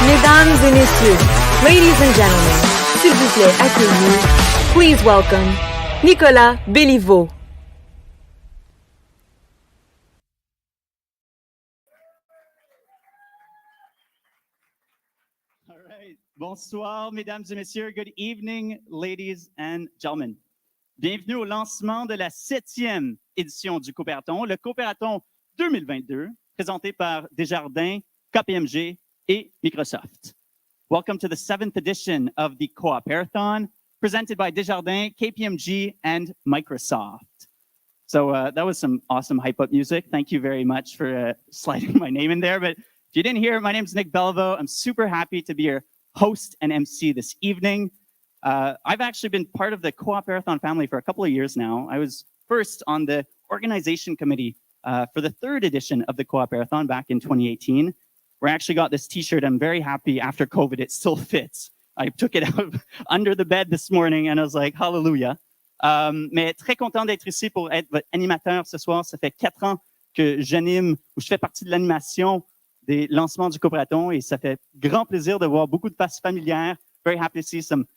Mesdames et messieurs, ladies and gentlemen, s'il vous plaît, accueillez, please welcome, Nicolas Béliveau. All right. Bonsoir, mesdames et messieurs. Good evening, ladies and gentlemen. Bienvenue au lancement de la 7e édition du Coopérathon, le Coopérathon 2022, présenté par Desjardins, KPMG et Microsoft. Welcome to the 7th edition of the Coopérathon, presented by Desjardins, KPMG, and Microsoft. So that was some awesome hype-up music. Thank you very much for sliding my name in there. But if you didn't hear, my name is Nick Beliveau. I'm super happy to be your host and MC this evening. I've actually been part of the Coopérathon family for a couple of years now. I was first on the organization committee for the 3rd edition of the Coopérathon back in 2018. We actually got this t-shirt. I'm very happy after COVID, it still fits. I took it out under the bed this morning and I was like, hallelujah. Mais très content d'être ici pour être votre animateur ce soir. Ça fait 4 ans que j'anime, ou je fais partie de l'animation des lancements du Coopérathon et ça fait grand plaisir de voir beaucoup de faces familières. Very happy to see some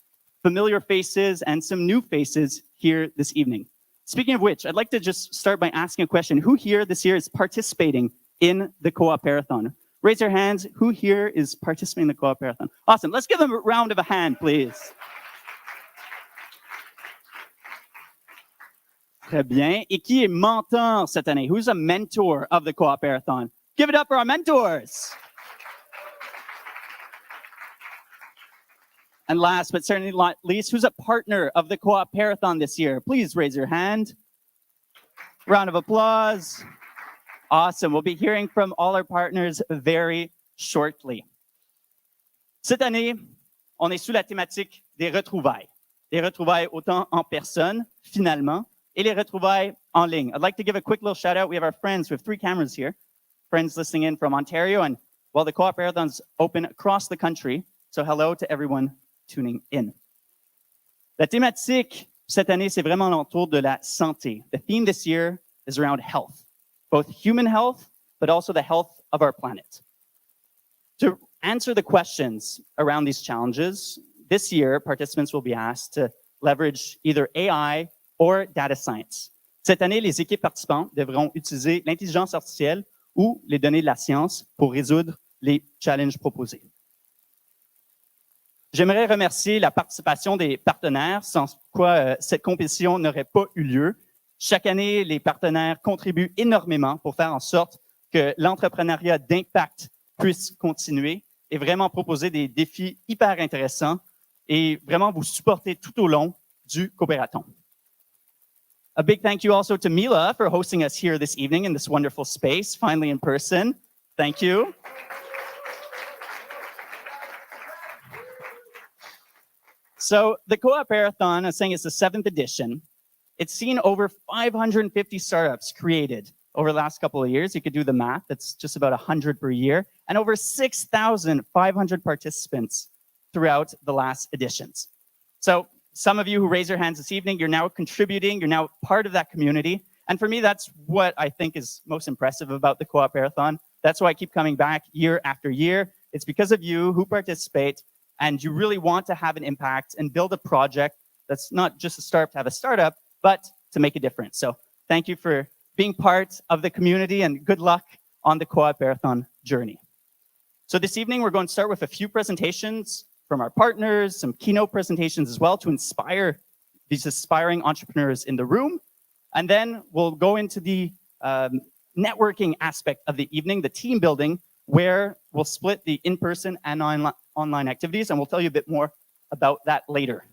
familiar faces and some new faces here this evening. Speaking of which, I'd like to just start by asking a question. Who here this year is participating in the Coopérathon? Raise your hands. Who here is participating in the Coopérathon? Awesome. Let's give them a round of a hand, please. Très bien. Et qui est mentor cette année? Who's a mentor of the Coopérathon? Give it up for our mentors. And last but certainly not least, who's a partner of the Coopérathon this year? Please raise your hand. Round of applause. Awesome. We'll be hearing from all our partners very shortly. Cette année, on est sous la thématique des retrouvailles. Des retrouvailles autant en personne, finalement, et les retrouvailles en ligne. I'd like to give a quick little shout out. We have our friends. We have 3 cameras here. Friends listening in from Ontario. And well, the Coopérathon's open across the country. So hello to everyone tuning in. La thématique cette année, c'est vraiment l'entour de la santé. The theme this year is around health. Both human health, but also the health of our planet. To answer the questions around these challenges, this year, participants will be asked to leverage either AI or data science. Cette année, les équipes participantes devront utiliser l'intelligence artificielle ou les données de la science pour résoudre les challenges proposés. J'aimerais remercier la participation des partenaires, sans quoi cette compétition n'aurait pas eu lieu. Chaque année, les partenaires contribuent énormément pour faire en sorte que l'entrepreneuriat d'impact puisse continuer et vraiment proposer des défis hyper intéressants et vraiment vous supporter tout au long du Coopérathon. A big thank you also to Mila for hosting us here this evening in this wonderful space, finally in person. Thank you. So the Coopérathon, I was saying it's the 7th edition. It's seen over 550 startups created over the last couple of years. You could do the math. That's just about 100 per year. And over 6,500 participants throughout the last editions. So some of you who raise your hands this evening, you're now contributing. You're now part of that community. And for me, that's what I think is most impressive about the Coopérathon. That's why I keep coming back year after year. It's because of you who participate and you really want to have an impact and build a project that's not just a startup to have a startup, but to make a difference. So thank you for being part of the community and good luck on the Coopérathon journey. So this evening, we're going to start with a few presentations from our partners, some keynote presentations as well to inspire these aspiring entrepreneurs in the room. And then we'll go into the networking aspect of the evening, the team building, where we'll split the in-person and online activities. And we'll tell you a bit more about that later.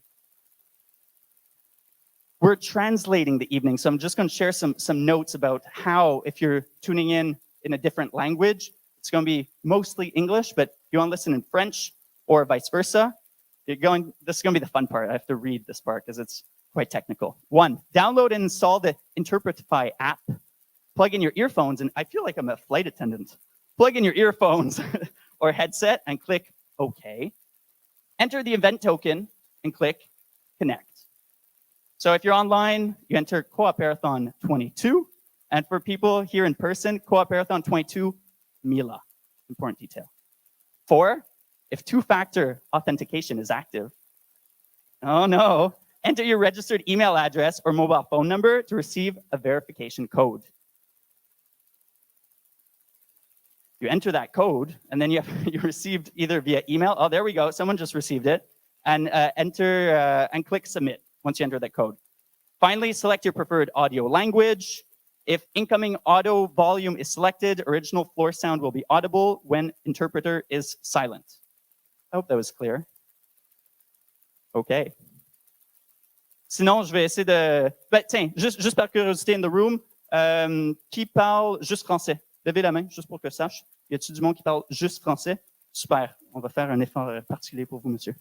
We're translating the evening, so I'm just going to share some notes about how, if you're tuning in a different language, it's going to be mostly English, but if you want to listen in French or vice versa, this is going to be the fun part. I have to read this part because it's quite technical. 1, download and install the Interpretify app. Plug in your earphones, and I feel like I'm a flight attendant. Plug in your earphones or headset and click OK. Enter the event token and click Connect. So if you're online, you enter Coopérathon 22. And for people here in person, Coopérathon 22, Mila. Important detail. 4, if two-factor authentication is active. Oh no, enter your registered email address or mobile phone number to receive a verification code. You enter that code, and then you received either via email. Oh, there we go. Someone just received it. And enter and click submit once you enter that code. Finally, select your preferred audio language. If incoming audio volume is selected, original floor sound will be audible when interpreter is silent. I hope that was clear. OK. Sinon, je vais essayer de... Ben, tiens, juste par curiosité in the room, qui parle juste français? Levez la main, juste pour que je sache. Y a-t-il du monde qui parle juste français? Super. On va faire un effort particulier pour vous, monsieur.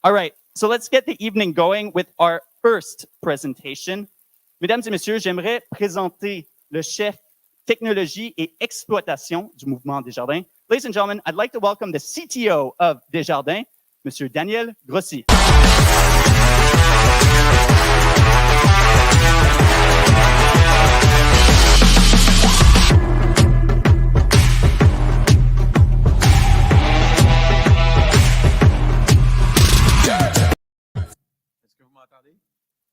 All right. So let's get the evening going with our first presentation. Mesdames et messieurs, j'aimerais présenter le chef technologie et exploitation du mouvement Desjardins. Ladies and gentlemen, I'd like to welcome the CTO of Desjardins, Monsieur Daniel Grossi.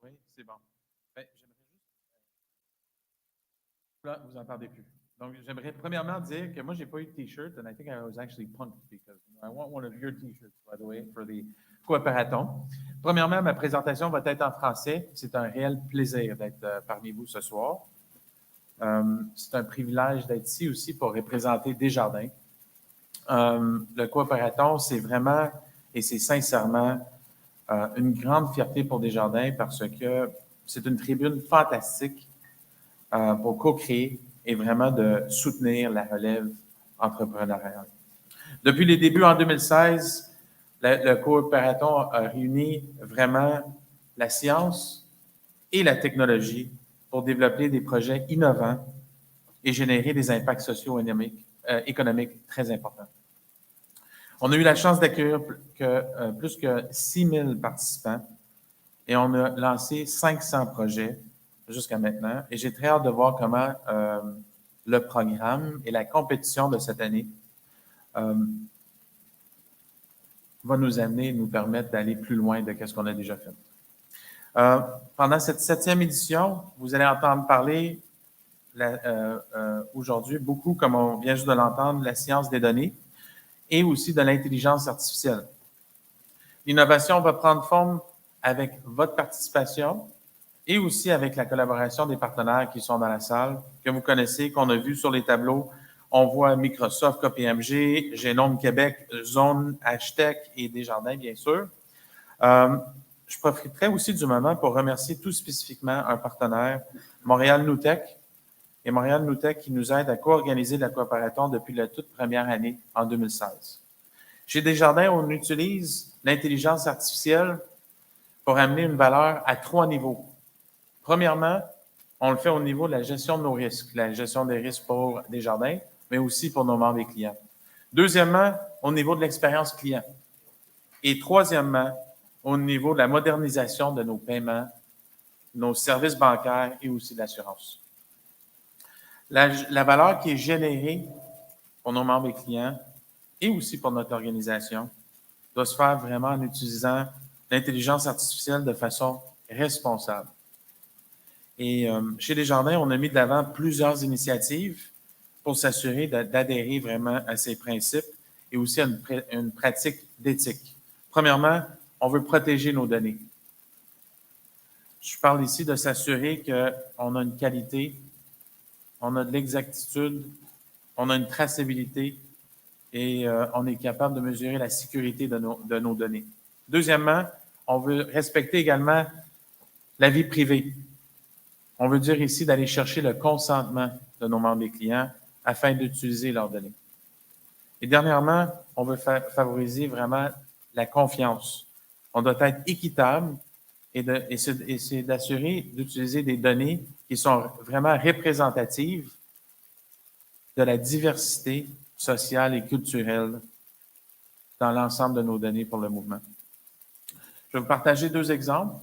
Oui, c'est bon. Ben, j'aimerais juste... Là, vous n'entendez plus. Donc, j'aimerais premièrement dire que moi, je n'ai pas eu de T-shirt, and I think I was actually punked because I want one of your T-shirts, by the way, for the Coopérathon. Premièrement, ma présentation va être en français. C'est un réel plaisir d'être parmi vous ce soir. C'est un privilège d'être ici aussi pour représenter Desjardins. Le Coopérathon, c'est vraiment et c'est sincèrement une grande fierté pour Desjardins parce que c'est une tribune fantastique pour co-créer et vraiment de soutenir la relève entrepreneuriale. Depuis les débuts en 2016, le Coopérathon a réuni vraiment la science et la technologie pour développer des projets innovants et générer des impacts socio-économiques très importants. On a eu la chance d'accueillir plus que 6 000 participants et on a lancé 500 projets jusqu'à maintenant. Et j'ai très hâte de voir comment le programme et la compétition de cette année va nous amener, nous permettre d'aller plus loin de ce qu'on a déjà fait. Pendant cette 7e édition, vous allez entendre parler aujourd'hui beaucoup, comme on vient juste de l'entendre, de la science des données et aussi de l'intelligence artificielle. L'innovation va prendre forme avec votre participation et aussi avec la collaboration des partenaires qui sont dans la salle, que vous connaissez, qu'on a vu sur les tableaux. On voit Microsoft, KPMG, Génome Québec, Zone, Hashtag et Desjardins, bien sûr. Je profiterai aussi du moment pour remercier tout spécifiquement un partenaire, Montréal Noutech, et Montréal Noutech qui nous aide à co-organiser la Coopérathon depuis la toute première année, en 2016. Chez Desjardins, on utilise l'intelligence artificielle pour amener une valeur à 3 niveaux. Premièrement, on le fait au niveau de la gestion de nos risques, la gestion des risques pour Desjardins, mais aussi pour nos membres et clients. Deuxièmement, au niveau de l'expérience client. Et troisièmement, au niveau de la modernisation de nos paiements, nos services bancaires et aussi d'assurance. La valeur qui est générée pour nos membres et clients et aussi pour notre organisation doit se faire vraiment en utilisant l'intelligence artificielle de façon responsable. Et chez Desjardins, on a mis de l'avant plusieurs initiatives pour s'assurer d'adhérer vraiment à ces principes et aussi à une pratique d'éthique. Premièrement, on veut protéger nos données. Je parle ici de s'assurer qu'on a une qualité, on a de l'exactitude, on a une traçabilité et on est capable de mesurer la sécurité de nos données. Deuxièmement, on veut respecter également la vie privée. On veut dire ici d'aller chercher le consentement de nos membres et clients afin d'utiliser leurs données. Et dernièrement, on veut favoriser vraiment la confiance. On doit être équitable et c'est d'assurer d'utiliser des données qui sont vraiment représentatives de la diversité sociale et culturelle dans l'ensemble de nos données pour le mouvement. Je vais vous partager 2 exemples.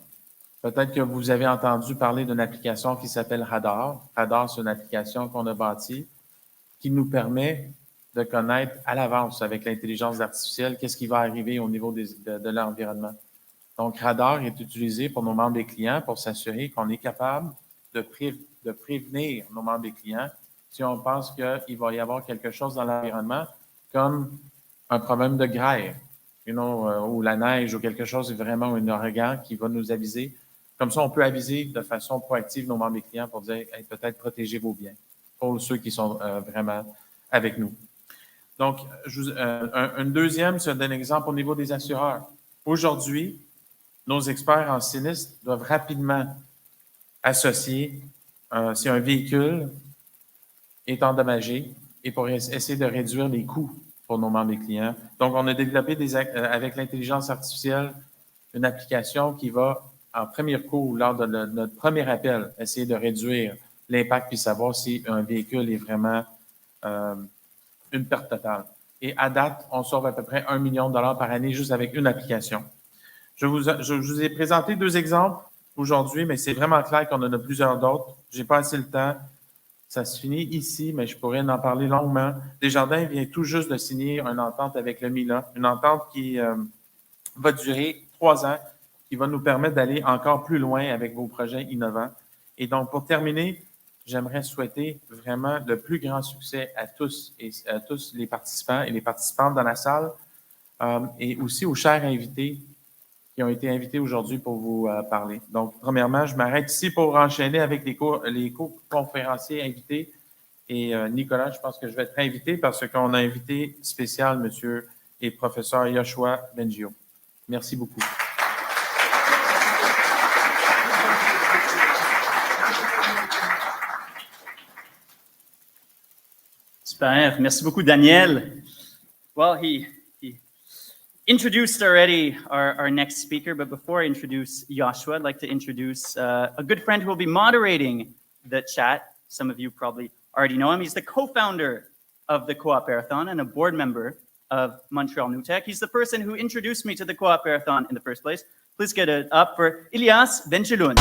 Peut-être que vous avez entendu parler d'une application qui s'appelle Radar. Radar, c'est une application qu'on a bâtie qui nous permet de connaître à l'avance avec l'intelligence artificielle qu'est-ce qui va arriver au niveau de l'environnement. Donc, Radar est utilisé pour nos membres des clients pour s'assurer qu'on est capable de prévenir nos membres des clients si on pense qu'il va y avoir quelque chose dans l'environnement, comme un problème de grêle, ou la neige, ou quelque chose, vraiment un ouragan qui va nous aviser. Comme ça, on peut aviser de façon proactive nos membres des clients pour dire hey, peut-être protégez vos biens pour ceux qui sont vraiment avec nous. Donc, un deuxième, c'est un exemple au niveau des assureurs. Aujourd'hui, nos experts en sinistre doivent rapidement associer si un véhicule est endommagé et pour essayer de réduire les coûts pour nos membres et clients. Donc, on a développé avec l'intelligence artificielle une application qui va, en premier coup, lors de notre premier appel, essayer de réduire l'impact puis savoir si un véhicule est vraiment une perte totale. Et à date, on sauve à peu près $1 million par année juste avec une application. Je vous ai présenté 2 exemples aujourd'hui, mais c'est vraiment clair qu'on en a plusieurs d'autres. Je n'ai pas assez le temps. Ça se finit ici, mais je pourrais en parler longuement. Desjardins vient tout juste de signer une entente avec le MILA, une entente qui va durer 3 ans, qui va nous permettre d'aller encore plus loin avec vos projets innovants. Et donc, pour terminer, j'aimerais souhaiter vraiment le plus grand succès à tous les participants et les participantes dans la salle et aussi aux chers invités qui ont été invités aujourd'hui pour vous parler. Donc, premièrement, je m'arrête ici pour enchaîner avec les co-conférenciers invités. Et Nicolas, je pense que je vais être invité parce qu'on a invité spécial monsieur et professeur Yoshua Bengio. Merci beaucoup. Super. Merci beaucoup, Daniel. Well, he introduced already our next speaker, but before I introduce Joshua, I'd like to introduce a good friend who will be moderating the chat. Some of you probably already know him. He's the co-founder of the Cooperathon and a board member of Montreal New Tech. He's the person who introduced me to the Cooperathon in the first place. Please get it up for Elias Benchelun.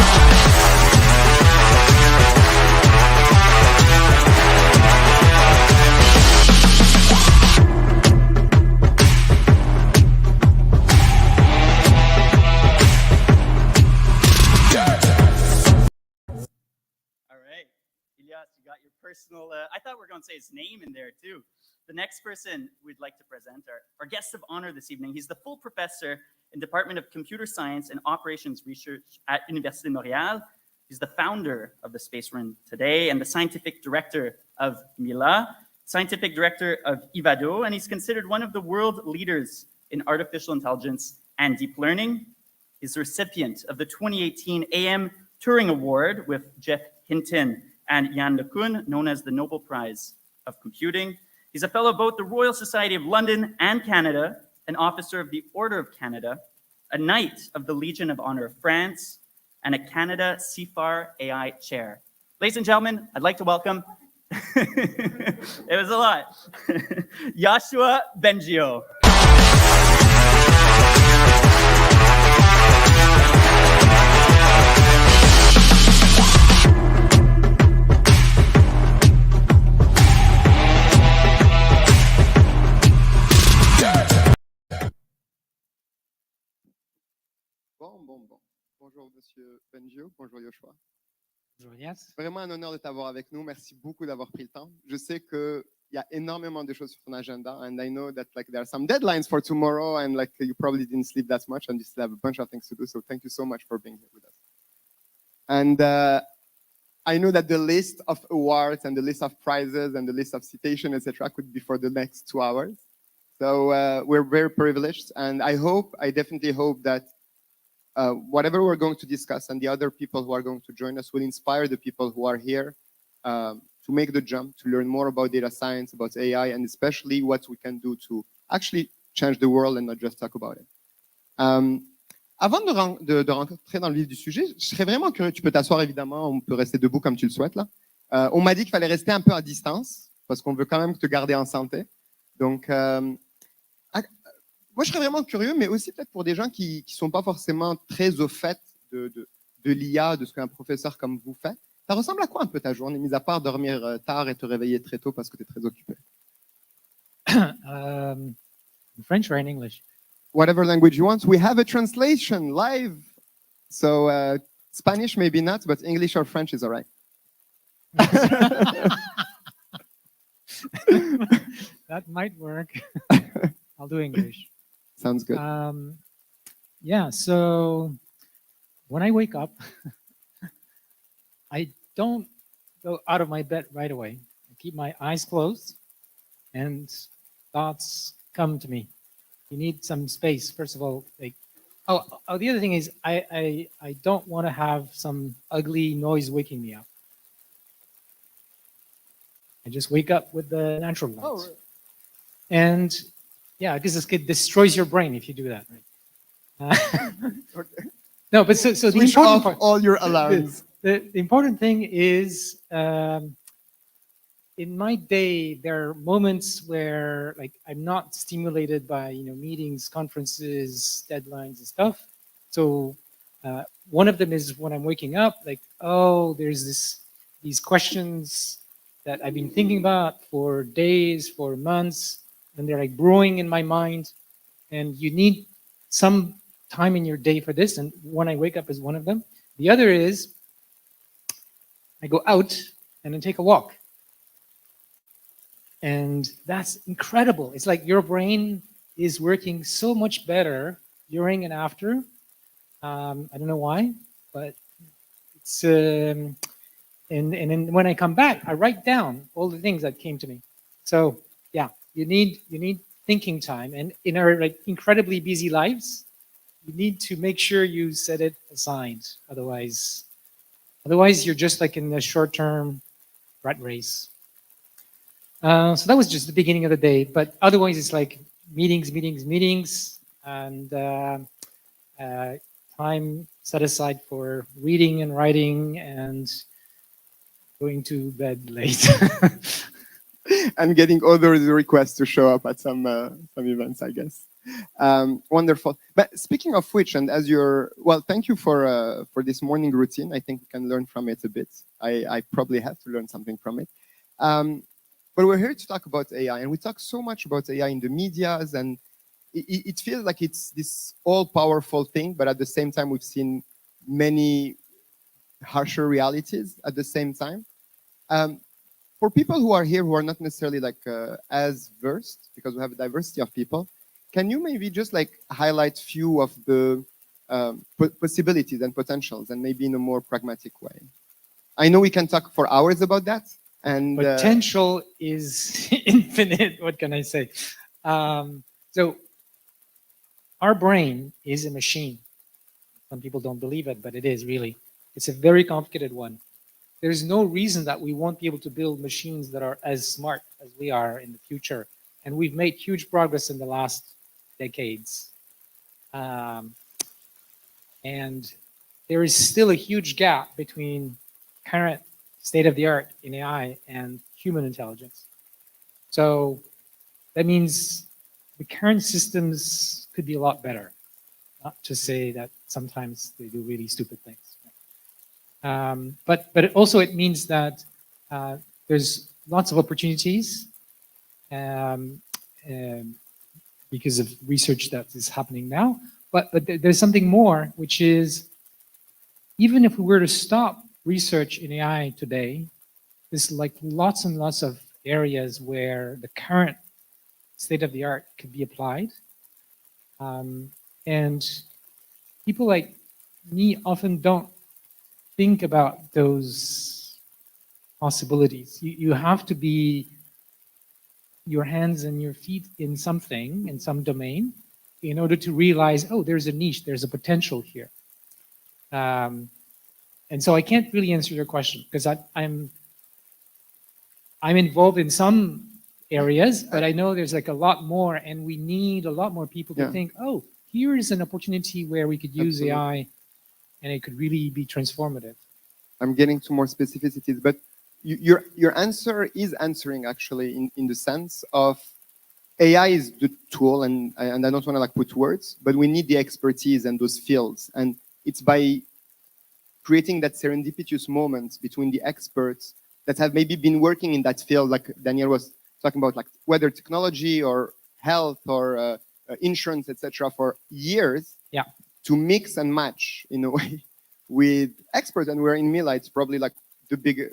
You got your personal, I thought we were going to say his name in there too. The next person we'd like to present, our guest of honor this evening, he's the full professor in Department of Computer Science and Operations Research at Université de Montréal. He's the founder of the space we're in today and the scientific director of MILA, scientific director of IVADO, and he's considered one of the world leaders in artificial intelligence and deep learning. He's the recipient of the 2018 AM Turing Award with Jeff Hinton and Yann LeCun, known as the Nobel Prize of Computing. He's a fellow of both the Royal Society of London and Canada, an officer of the Order of Canada, a Knight of the Legion of Honor of France, and a Canada CFAR AI Chair. Ladies and gentlemen, I'd like to welcome, it was a lot, Joshua Bengio. Bon. Bonjour, Monsieur Bengio. Bonjour, Yoshua. Bonjour, Elias. Vraiment un honneur de t'avoir avec nous. Merci beaucoup d'avoir pris le temps. Je sais qu'il y a énormément de choses sur ton agenda, and I know that like there are some deadlines for tomorrow, and like you probably didn't sleep that much, and you still have a bunch of things to do. So thank you so much for being here with us. And I know that the list of awards and the list of prizes and the list of citations, etc., could be for the next 2 hours. So we're very privileged, and I definitely hope that whatever we're going to discuss and the other people who are going to join us will inspire the people who are here to make the jump, to learn more about data science, about AI, and especially what we can do to actually change the world and not just talk about it. Avant de rentrer dans le vif du sujet, je serais vraiment curieux, tu peux t'asseoir évidemment, on peut rester debout comme tu le souhaites là. On m'a dit qu'il fallait rester un peu à distance parce qu'on veut quand même te garder en santé. Donc, moi, je serais vraiment curieux, mais aussi peut-être pour des gens qui ne sont pas forcément très au fait de l'IA, de ce qu'un professeur comme vous fait. Ça ressemble à quoi un peu ta journée, mis à part dormir tard et te réveiller très tôt parce que tu es très occupé? In French or in English? Whatever language you want. We have a translation live. So Spanish, maybe not, but English or French is all right. That might work. I'll do English. Sounds good. Yeah, so when I wake up, I don't go out of my bed right away. I keep my eyes closed and thoughts come to me. You need some space, first of all. Like, the other thing is I don't want to have some ugly noise waking me up. I just wake up with the natural ones. Oh, really? And yeah, because it destroys your brain if you do that. Right? Okay. No, but so the Switch important off part, all your alarms. the important thing is in my day, there are moments where like I'm not stimulated by meetings, conferences, deadlines, and stuff. So one of them is when I'm waking up, like, oh, there's these questions that I've been thinking about for days, for months, and they're like brewing in my mind. And you need some time in your day for this. And when I wake up is one of them. The other is I go out and then take a walk. And that's incredible. It's like your brain is working so much better during and after. I don't know why, but it's and then when I come back, I write down all the things that came to me. So yeah, you need thinking time, and in our like incredibly busy lives, you need to make sure you set it aside. Otherwise you're just like in the short-term rat race. So that was just the beginning of the day, but otherwise it's like meetings, and time set aside for reading and writing and going to bed late. And getting other requests to show up at some events, I guess. Wonderful. But speaking of which, and as thank you for this morning routine. I think we can learn from it a bit. I probably have to learn something from it. But we're here to talk about AI, and we talk so much about AI in the medias, and it feels like it's this all-powerful thing, but at the same time, we've seen many harsher realities at the same time. For people who are here who are not necessarily like as versed, because we have a diversity of people, can you maybe just like highlight few of the possibilities and potentials, and maybe in a more pragmatic way? I know we can talk for hours about that. And potential is infinite. What can I say? So our brain is a machine. Some people don't believe it, but it is really. It's a very complicated one. There's no reason that we won't be able to build machines that are as smart as we are in the future. And we've made huge progress in the last decades. And there is still a huge gap between current state of the art in AI and human intelligence. So that means the current systems could be a lot better. Not to say that sometimes they do really stupid things. But it means that there's lots of opportunities because of research that is happening now. But there's something more, which is even if we were to stop research in AI today, there's like lots and lots of areas where the current state of the art could be applied. And people like me often don't think about those possibilities. You have to be your hands and your feet in something, in some domain, in order to realize, oh, there's a niche, there's a potential here. And so I can't really answer your question because I'm involved in some areas, but I know there's like a lot more, and we need a lot more people to think, oh, here is an opportunity where we could use AI and it could really be transformative. I'm getting to more specificities, but your answer is answering actually in the sense of AI is the tool, and I don't want to like put words, but we need the expertise and those fields, and it's by creating that serendipitous moment between the experts that have maybe been working in that field, like Daniel was talking about like weather technology or health or insurance, etc., for years. Yeah. To mix and match in a way with experts, and we're in Mila. It's probably like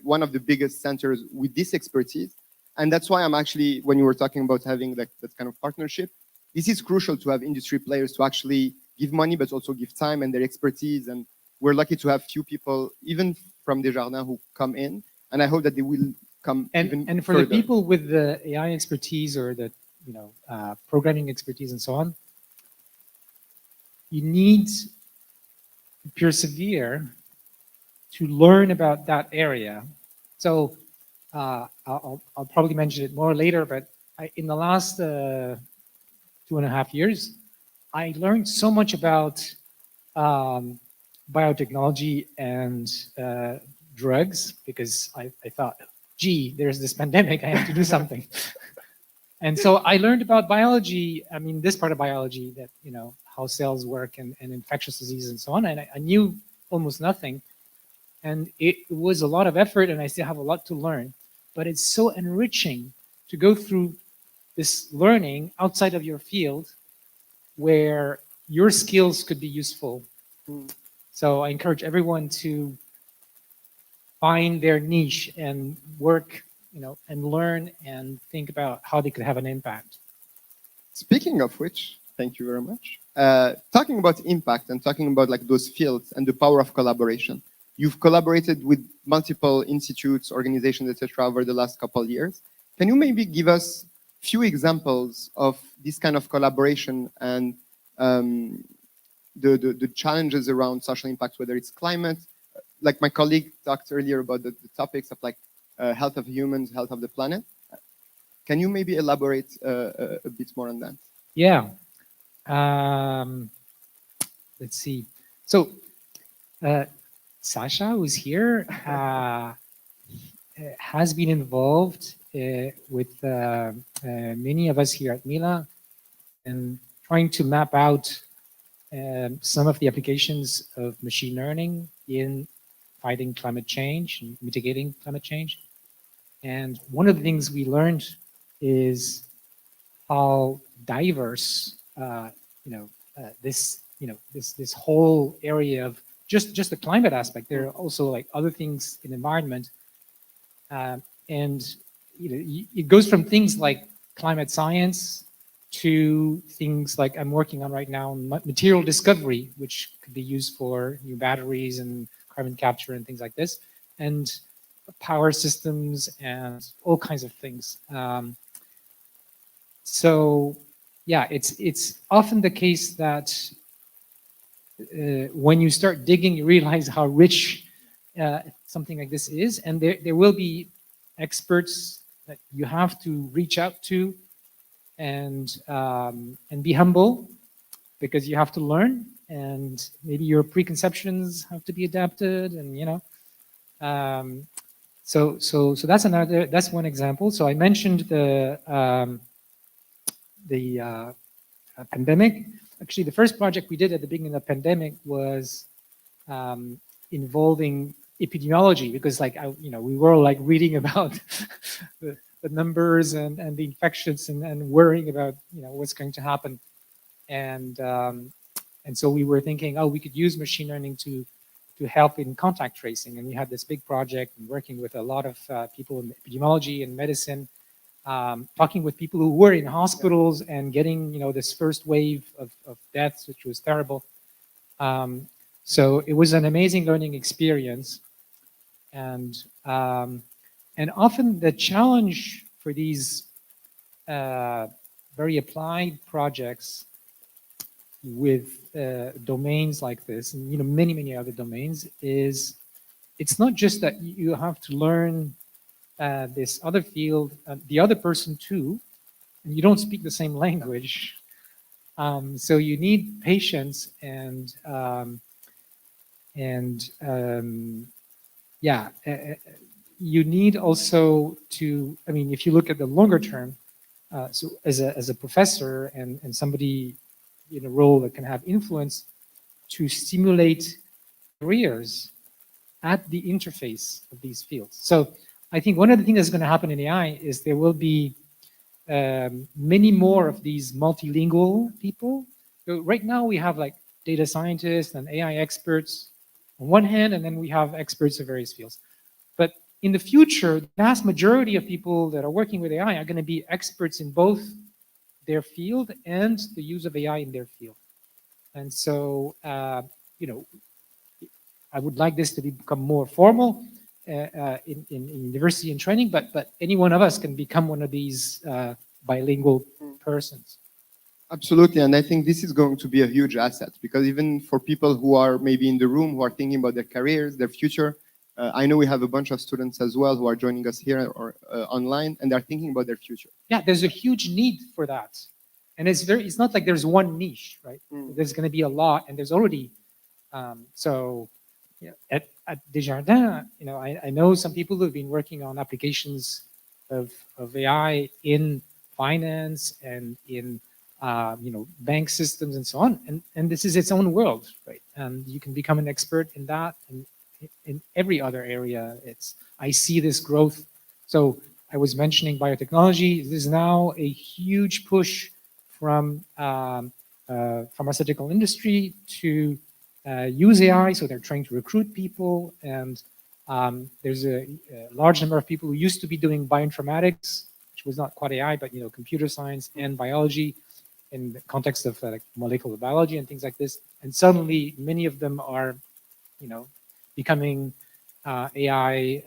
one of the biggest centers with this expertise, and that's why I'm actually, when you were talking about having like that kind of partnership, this is crucial to have industry players to actually give money, but also give time and their expertise. And we're lucky to have few people, even from Desjardins, who come in, and I hope that they will come even And for further. the people with the AI expertise or the programming expertise and so on, you need to persevere to learn about that area. So I'll probably mention it more later, but in the last 2.5 years, I learned so much about biotechnology and drugs, because I thought, gee, there's this pandemic, I have to do something. And so I learned about biology, I mean, this part of biology, that, how cells work and infectious disease and so on. And I knew almost nothing. And it was a lot of effort, and I still have a lot to learn. But it's so enriching to go through this learning outside of your field where your skills could be useful. So I encourage everyone to find their niche and work, and learn and think about how they could have an impact. Speaking of which, thank you very much. Talking about impact and talking about like those fields and the power of collaboration. You've collaborated with multiple institutes, organizations, etc., over the last couple of years. Can you maybe give us a few examples of this kind of collaboration and the challenges around social impact, whether it's climate, like my colleague talked earlier about the topics of like health of humans, health of the planet. Can you maybe elaborate a bit more on that? Yeah. Let's see. So Sasha, who's here, has been involved with many of us here at Mila in trying to map out some of the applications of machine learning in fighting climate change and mitigating climate change. And one of the things we learned is how diverse, this whole area of just the climate aspect. There are also like other things in environment, and it goes from things like climate science to things like I'm working on right now, material discovery, which could be used for new batteries and carbon capture and things like this, and power systems and all kinds of things. So yeah, it's often the case that when you start digging, you realize how rich something like this is, and there will be experts that you have to reach out to and be humble, because you have to learn, and maybe your preconceptions have to be adapted, and so that's one example. So I mentioned the pandemic. Actually, the first project we did at the beginning of the pandemic was involving epidemiology, because we were like reading about the numbers and the infections and worrying about what's going to happen, and so we were thinking, we could use machine learning to help in contact tracing, and we had this big project and working with a lot of people in epidemiology and medicine, talking with people who were in hospitals and getting this first wave of deaths, which was terrible. So it was an amazing learning experience, and often the challenge for these very applied projects with domains like this, and many other domains, is it's not just that you have to learn this other field, the other person too, and you don't speak the same language. So you need patience and you need also to, if you look at the longer term, so as a professor and somebody in a role that can have influence, to stimulate careers at the interface of these fields. So I think one of the things that's going to happen in AI is there will be many more of these multilingual people. So right now we have like data scientists and AI experts on one hand, and then we have experts of various fields. But in the future, the vast majority of people that are working with AI are going to be experts in both their field and the use of AI in their field. And so, you know, I would like this to become more formal in university and training, but any one of us can become one of these bilingual persons. Absolutely, and I think this is going to be a huge asset, because even for people who are maybe in the room, who are thinking about their careers, their future, I know we have a bunch of students as well who are joining us here or online, and they're thinking about their future. Yeah, there's a huge need for that. And it's not like there's one niche, right? There's going to be a lot, and there's already, so yeah, at Desjardins, you know, I know some people who've been working on applications of AI in finance and in you know, bank systems and so on, and this is its own world, right? And you can become an expert in that, and in every other area. I see this growth. So I was mentioning biotechnology. There's now a huge push from pharmaceutical industry to use AI. So they're trying to recruit people, and there's a large number of people who used to be doing bioinformatics, which was not quite AI, but you know, computer science and biology in the context of like molecular biology and things like this. And suddenly, many of them are, you know, becoming AI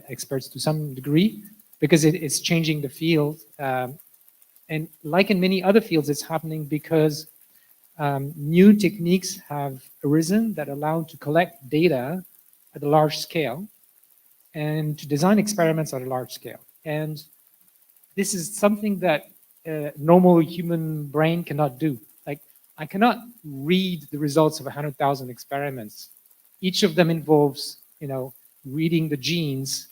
experts to some degree, because it's changing the field. And like in many other fields, it's happening because new techniques have arisen that allow to collect data at a large scale and to design experiments at a large scale. And this is something that normal human brain cannot do. Like, I cannot read the results of 100,000 experiments. Each of them involves, you know, reading the genes,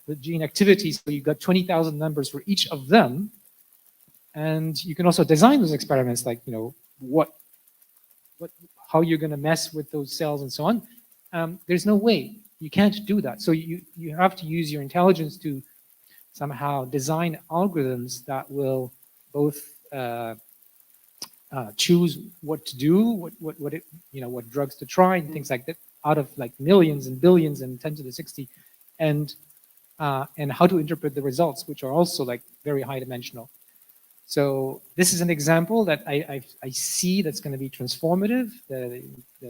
the gene activities. So you've got 20,000 numbers for each of them. And you can also design those experiments, like, you know, how you're going to mess with those cells and so on. There's no way. You can't do that. So you have to use your intelligence to somehow design algorithms that will both choose what to do, what drugs to try, and things like that, out of like millions and billions and 10 to the 60, and how to interpret the results, which are also like very high dimensional. So this is an example that I see that's going to be transformative, the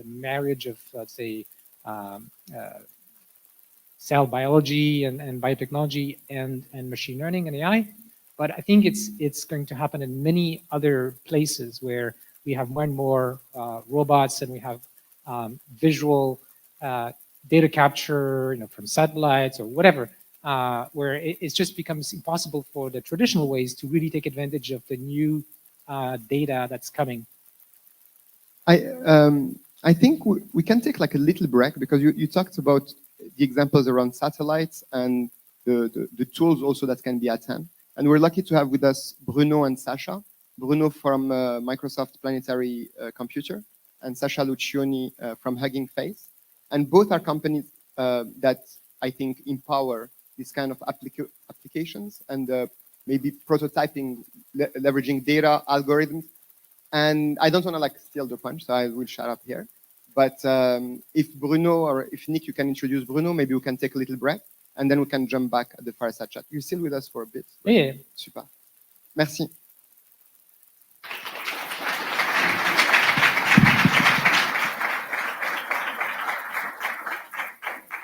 marriage of, let's say, cell biology and biotechnology and machine learning and AI. But I think it's going to happen in many other places where we have more and more robots, and we have visual data capture, you know, from satellites or whatever, where it just becomes impossible for the traditional ways to really take advantage of the new data that's coming. I think we can take like a little break, because you talked about the examples around satellites and the tools also that can be at hand. And we're lucky to have with us Bruno and Sasha. Bruno from Microsoft Planetary Computer, and Sasha Lucioni from Hugging Face. And both are companies that I think empower this kind of applications and maybe prototyping, leveraging data, algorithms. And I don't want to like steal the punch, so I will shut up here. But if Bruno or if Nick, you can introduce Bruno, maybe we can take a little break, and then we can jump back at the fireside chat. You're still with us for a bit? Yeah. Super. Merci.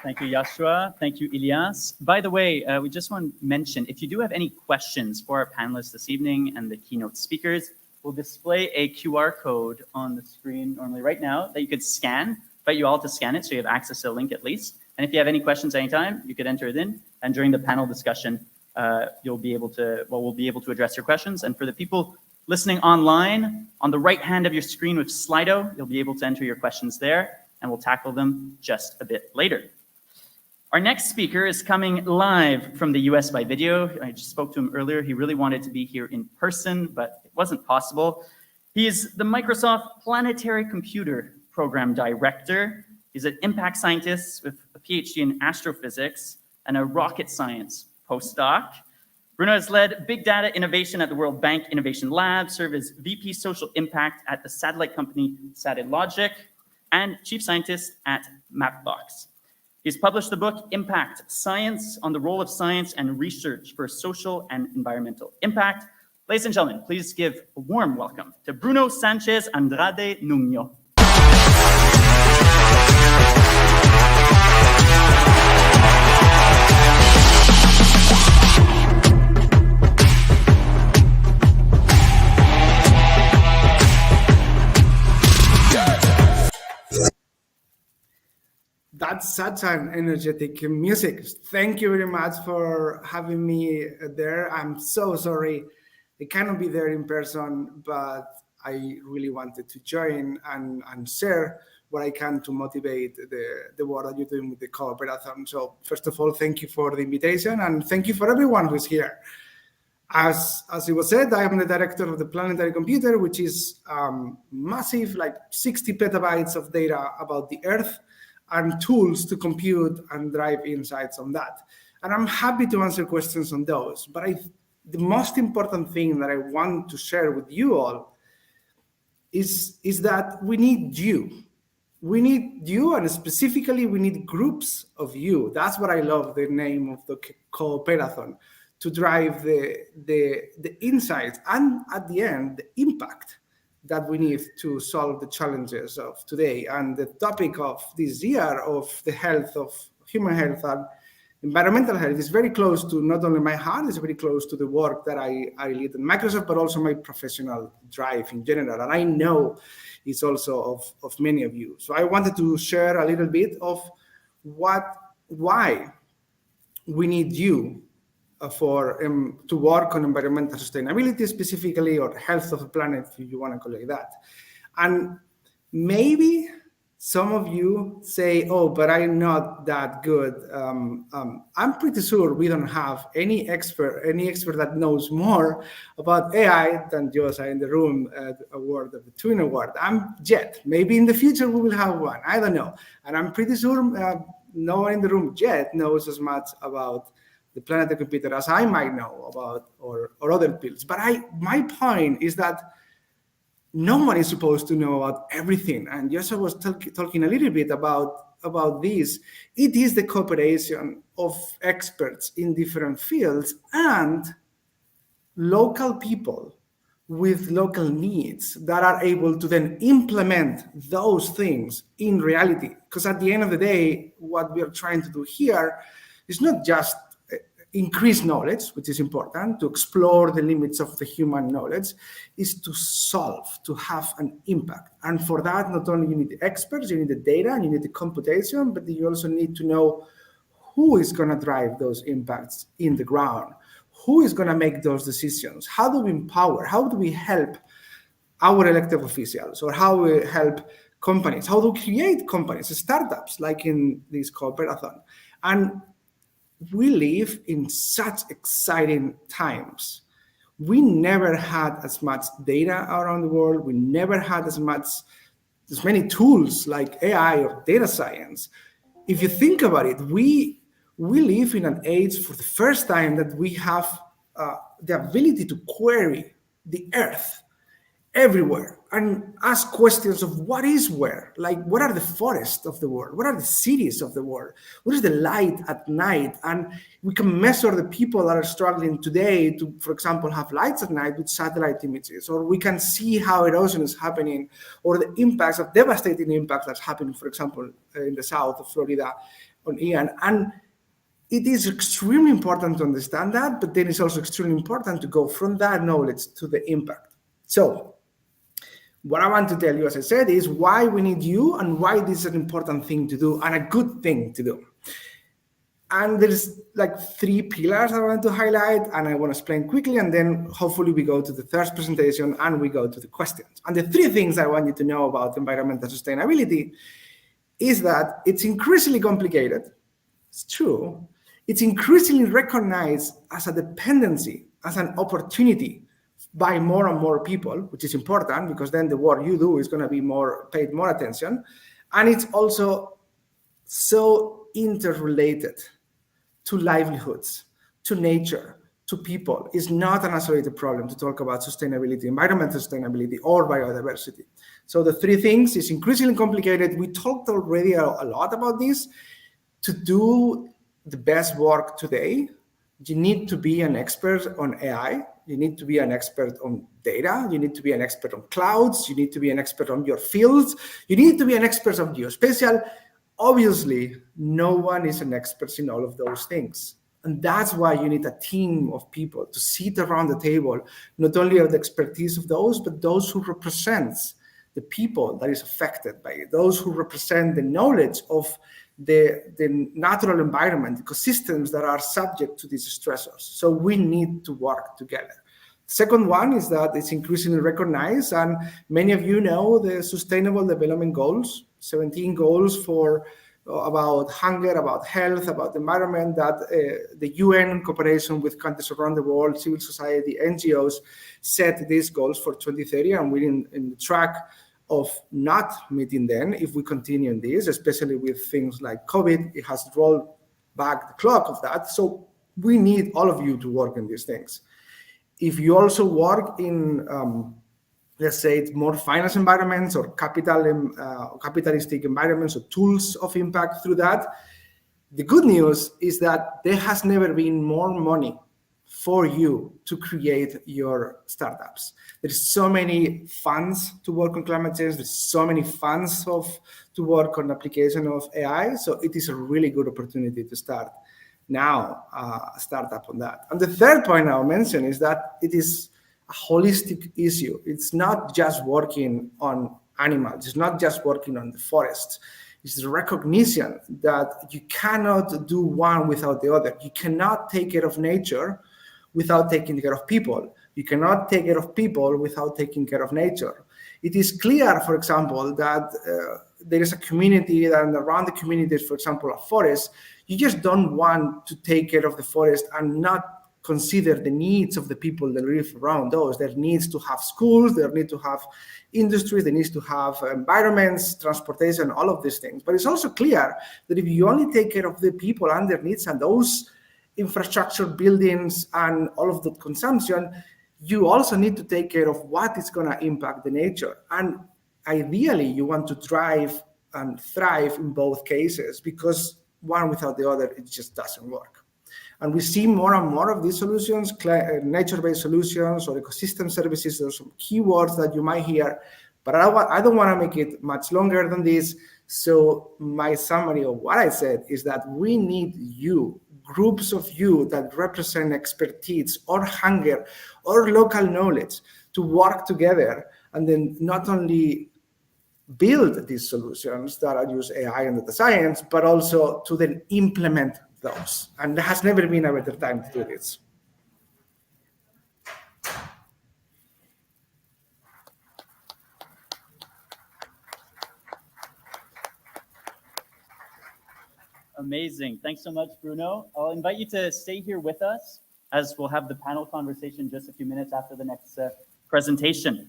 Thank you, Yashua. Thank you, Ilias. By the way, we just want to mention, if you do have any questions for our panelists this evening and the keynote speakers, we'll display a QR code on the screen normally right now that you could scan. Invite you all to scan it so you have access to the link at least. And if you have any questions anytime, you could enter it in. And during the panel discussion, we'll be able to address your questions. And for the people listening online, on the right hand of your screen with Slido, you'll be able to enter your questions there, and we'll tackle them just a bit later. Our next speaker is coming live from the US by video. I just spoke to him earlier. He really wanted to be here in person, but it wasn't possible. He is the Microsoft Planetary Computer Program Director. He's an impact scientist with a PhD in astrophysics and a rocket science postdoc. Bruno has led big data innovation at the World Bank Innovation Lab, served as VP Social Impact at the satellite company Satellogic, and Chief Scientist at Mapbox. He's published the book Impact: Science on the Role of Science and Research for Social and Environmental Impact. Ladies and gentlemen, please give a warm welcome to Bruno Sanchez Andrade Nuño. That's such an energetic music. Thank you very much for having me there. I'm so sorry I cannot be there in person, but I really wanted to join and share what I can to motivate the work that you're doing with the Cooperathon. So first of all, thank you for the invitation, and thank you for everyone who's here. As it was said, I am the director of the Planetary Computer, which is massive, like 60 petabytes of data about the Earth, and tools to compute and drive insights on that. And I'm happy to answer questions on those. But the most important thing that I want to share with you all is that we need you. We need you, and specifically we need groups of you. That's what I love the name of the Cooperathon, to drive the insights and at the end, the impact that we need to solve the challenges of today. And the topic of this year of the health of human health and environmental health is very close to not only my heart, it's very close to the work that I lead in Microsoft, but also my professional drive in general. And I know it's also of many of you. So I wanted to share a little bit of why we need you to work on environmental sustainability specifically, or health of the planet, if you want to call it that. And maybe some of you say, oh, but I'm not that good. I'm pretty sure we don't have any expert that knows more about AI than Josa in the room at award of the Twin Award. I'm Jet. Maybe in the future we will have one. I don't know. And I'm pretty sure no one in the room yet knows as much about the planetary computer as I might know about, or other fields. But my point is that no one is supposed to know about everything. And Joshua was talking a little bit about this. It is the cooperation of experts in different fields and local people with local needs that are able to then implement those things in reality. Because at the end of the day, what we are trying to do here is not just increase knowledge, which is important, to explore the limits of the human knowledge, is to solve, to have an impact. And for that, not only you need the experts, you need the data, and you need the computation, but you also need to know who is going to drive those impacts in the ground, who is going to make those decisions, how do we empower, how do we help our elected officials, or how we help companies, how do we create companies, startups, like in this Cooperathon. And we live in such exciting times. We never had as much data around the world. We never had as many tools like AI or data science. If you think about it, we live in an age for the first time that we have the ability to query the Earth everywhere and ask questions of what is where, like what are the forests of the world, what are the cities of the world, what is the light at night, and we can measure the people that are struggling today to, for example, have lights at night with satellite images, or we can see how erosion is happening, or the impacts of devastating impacts that's happening, for example, in the south of Florida on Ian. And it is extremely important to understand that, but then it's also extremely important to go from that knowledge to the impact. So what I want to tell you, as I said, is why we need you and why this is an important thing to do and a good thing to do. And there's like 3 pillars I want to highlight, and I want to explain quickly, and then hopefully we go to the third presentation and we go to the questions. And the 3 things I want you to know about environmental sustainability is that it's increasingly complicated. It's true. It's increasingly recognized as a dependency, as an opportunity by more and more people, which is important because then the work you do is going to be paid more attention. And it's also so interrelated to livelihoods, to nature, to people. It's not an isolated problem to talk about sustainability, environmental sustainability, or biodiversity. So the three things is increasingly complicated. We talked already a lot about this. To do the best work today, you need to be an expert on AI. You need to be an expert on data. You need to be an expert on clouds. You need to be an expert on your fields. You need to be an expert on geospatial. Obviously, no one is an expert in all of those things. And that's why you need a team of people to sit around the table, not only of the expertise of those, but those who represents the people that is affected by it, those who represent the knowledge of the natural environment, ecosystems that are subject to these stressors. So we need to work together. Second one is that it's increasingly recognized, and many of you know the Sustainable Development Goals, 17 goals for about hunger, about health, about the environment that the UN in cooperation with countries around the world, civil society, NGOs set these goals for 2030, and we're in the track of not meeting them if we continue in this, especially with things like COVID. It has rolled back the clock of that. So we need all of you to work in these things. If you also work in, let's say, more finance environments or capitalistic environments or tools of impact through that, the good news is that there has never been more money for you to create your startups. There's so many funds to work on climate change. There's so many funds to work on application of AI. So it is a really good opportunity to start now, a startup on that. And the third point I'll mention is that it is a holistic issue. It's not just working on animals. It's not just working on the forests. It's the recognition that you cannot do one without the other. You cannot take care of nature without taking care of people. You cannot take care of people without taking care of nature. It is clear, for example, that there is a community, and around the communities, for example, a forest, you just don't want to take care of the forest and not consider the needs of the people that live around those. There needs to have schools, there need to have industries, there needs to have environments, transportation, all of these things. But it's also clear that if you only take care of the people and their needs and those infrastructure, buildings, and all of the consumption, you also need to take care of what is going to impact the nature. And ideally, you want to drive and thrive in both cases, because one without the other, it just doesn't work. And we see more and more of these solutions, nature-based solutions or ecosystem services. There are some keywords that you might hear, but I don't want to make it much longer than this. So my summary of what I said is that we need you, groups of you that represent expertise or hunger or local knowledge, to work together and then not only build these solutions that use AI and data science, but also to then implement those. And there has never been a better time to do this. Amazing. Thanks so much, Bruno. I'll invite you to stay here with us, as we'll have the panel conversation just a few minutes after the next presentation.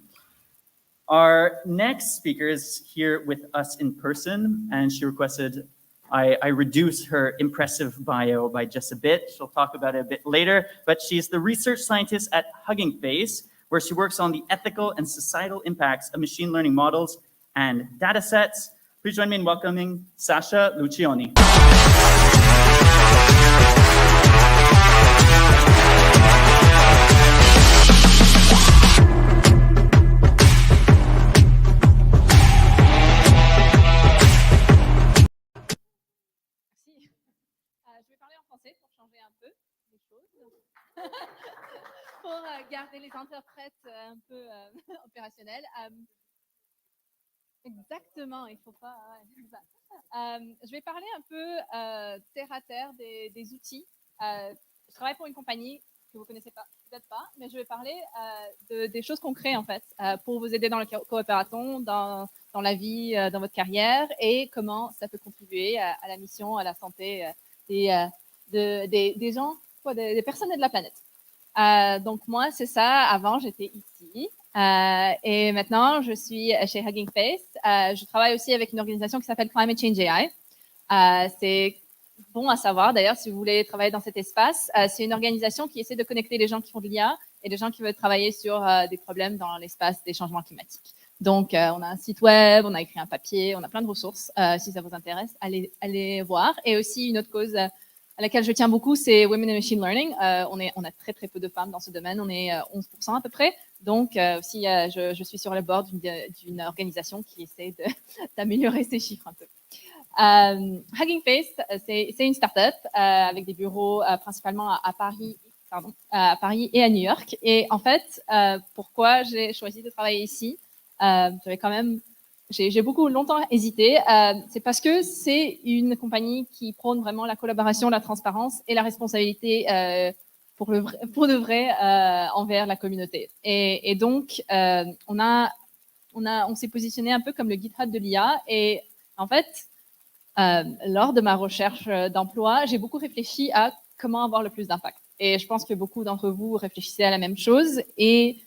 Our next speaker is here with us in person, and she requested I reduce her impressive bio by just a bit. She'll talk about it a bit later, but she's the research scientist at Hugging Face, where she works on the ethical and societal impacts of machine learning models and data sets. Please join me in welcoming Sasha Lucioni. Je vais parler en français pour changer un peu les choses, pour garder les interprètes un peu opérationnels. Exactement, il ne faut pas... je vais parler un peu terre à terre des outils. Je travaille pour une compagnie que vous ne connaissez pas, peut-être pas, mais je vais parler des choses qu'on crée en fait pour vous aider dans le Coopérathon, dans la vie, dans votre carrière, et comment ça peut contribuer à la mission, à la santé des gens, des personnes et de la planète. Donc moi, c'est ça. Avant, j'étais ici. Et maintenant, je suis chez Hugging Face. Je travaille aussi avec une organisation qui s'appelle Climate Change AI. C'est bon à savoir, d'ailleurs, si vous voulez travailler dans cet espace, c'est une organisation qui essaie de connecter les gens qui font de l'IA et les gens qui veulent travailler sur des problèmes dans l'espace des changements climatiques. Donc, on a un site web, on a écrit un papier, on a plein de ressources. Si ça vous intéresse, allez voir. Et aussi, une autre cause à laquelle je tiens beaucoup, c'est Women in Machine Learning. On a très, très peu de femmes dans ce domaine. On est 11% à peu près. Donc, aussi, je suis sur le board d'une organisation qui essaie d'améliorer ces chiffres un peu. Hugging Face, c'est une start-up avec des bureaux principalement à Paris et à New York. Et en fait, pourquoi j'ai choisi de travailler ici? J'ai beaucoup longtemps hésité. C'est parce que c'est une compagnie qui prône vraiment la collaboration, la transparence et la responsabilité pour de vrai envers la communauté. Et donc, on s'est positionné un peu comme le GitHub de l'IA. Et en fait, lors de ma recherche d'emploi, j'ai beaucoup réfléchi à comment avoir le plus d'impact. Et je pense que beaucoup d'entre vous réfléchissaient à la même chose. Et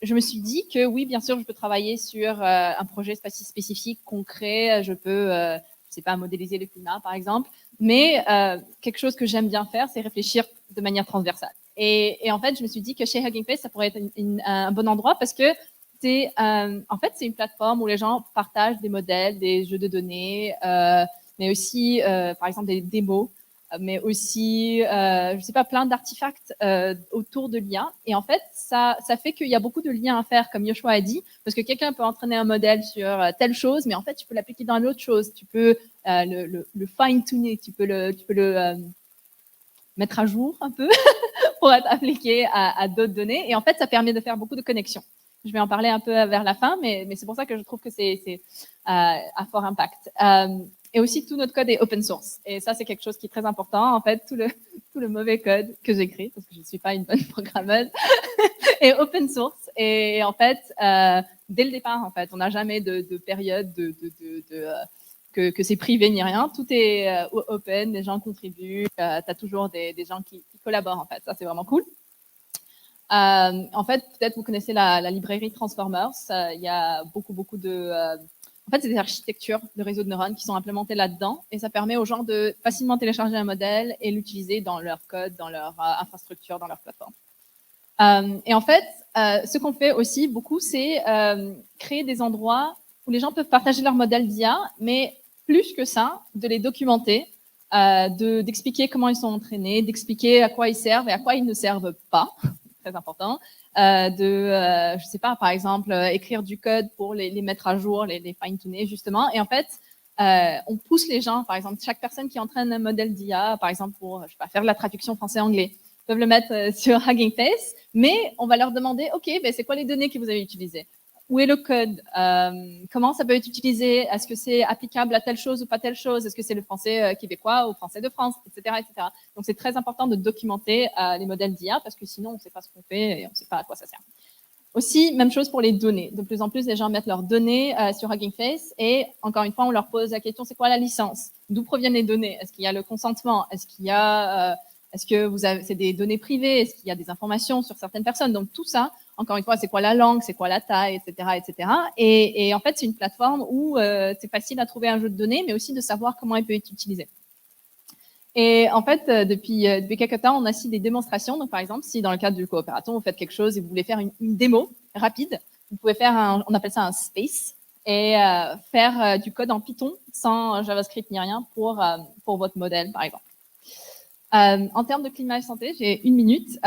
je me suis dit que oui, bien sûr, je peux travailler sur un projet spécifique, concret. Je peux, je sais pas, modéliser le climat, par exemple. Mais quelque chose que j'aime bien faire, c'est réfléchir de manière transversale. Et en fait, je me suis dit que chez Hugging Face, ça pourrait être un bon endroit parce que en fait, c'est une plateforme où les gens partagent des modèles, des jeux de données, mais aussi, par exemple, des démos, mais aussi, je sais pas, plein d'artefacts autour de l'IA. Et en fait, ça fait qu'il y a beaucoup de liens à faire, comme Yoshua a dit, parce que quelqu'un peut entraîner un modèle sur telle chose, mais en fait, tu peux l'appliquer dans une autre chose. Tu peux le fine-tuner, tu peux le mettre à jour un peu pour être appliqué à d'autres données. Et en fait, ça permet de faire beaucoup de connexions. Je vais en parler un peu vers la fin, mais c'est pour ça que je trouve que c'est à fort impact. Et aussi, tout notre code est open source. Et ça, c'est quelque chose qui est très important. En fait, tout le mauvais code que j'écris, parce que je ne suis pas une bonne programmeuse, est open source. Et en fait, dès le départ, en fait, on n'a jamais de période que c'est privé ni rien. Tout est open, les gens contribuent. Tu as toujours des gens qui collaborent, en fait. Ça, c'est vraiment cool. En fait, peut-être vous connaissez la librairie Transformers. Il y a beaucoup de... en fait, c'est des architectures de réseaux de neurones qui sont implémentées là-dedans et ça permet aux gens de facilement télécharger un modèle et l'utiliser dans leur code, dans leur infrastructure, dans leur plateforme. Et en fait, ce qu'on fait aussi beaucoup, c'est créer des endroits où les gens peuvent partager leur modèle d'IA, mais plus que ça, de les documenter, d'expliquer comment ils sont entraînés, d'expliquer à quoi ils servent et à quoi ils ne servent pas. Très important, je sais pas, par exemple, écrire du code pour les mettre à jour, les fine-tuner, justement. Et en fait, on pousse les gens, par exemple, chaque personne qui entraîne un modèle d'IA, par exemple, pour, je sais pas, faire de la traduction français-anglais, peuvent le mettre sur Hugging Face, mais on va leur demander, OK, ben, c'est quoi les données que vous avez utilisées? Où est le code? Comment ça peut être utilisé? Est-ce que c'est applicable à telle chose ou pas telle chose? Est-ce que c'est le français québécois ou français de France, etc., etc. Donc, c'est très important de documenter les modèles d'IA parce que sinon, on ne sait pas ce qu'on fait et on ne sait pas à quoi ça sert. Aussi, même chose pour les données. De plus en plus, les gens mettent leurs données sur Hugging Face et encore une fois, on leur pose la question, c'est quoi la licence? D'où proviennent les données? Est-ce qu'il y a le consentement? Est-ce qu'il y a... est-ce que c'est des données privées? Est-ce qu'il y a des informations sur certaines personnes? Donc, tout ça, encore une fois, c'est quoi la langue, c'est quoi la taille, etc., etc. Et en fait, c'est une plateforme où c'est facile à trouver un jeu de données, mais aussi de savoir comment il peut être utilisé. Et en fait, depuis quelques temps, on a aussi des démonstrations. Donc, par exemple, si dans le cadre du Coopérathon, vous faites quelque chose et vous voulez faire une démo rapide, vous pouvez faire on appelle ça un space, et faire du code en Python sans JavaScript ni rien pour votre modèle, par exemple. En termes de climat et santé, j'ai 1 minute.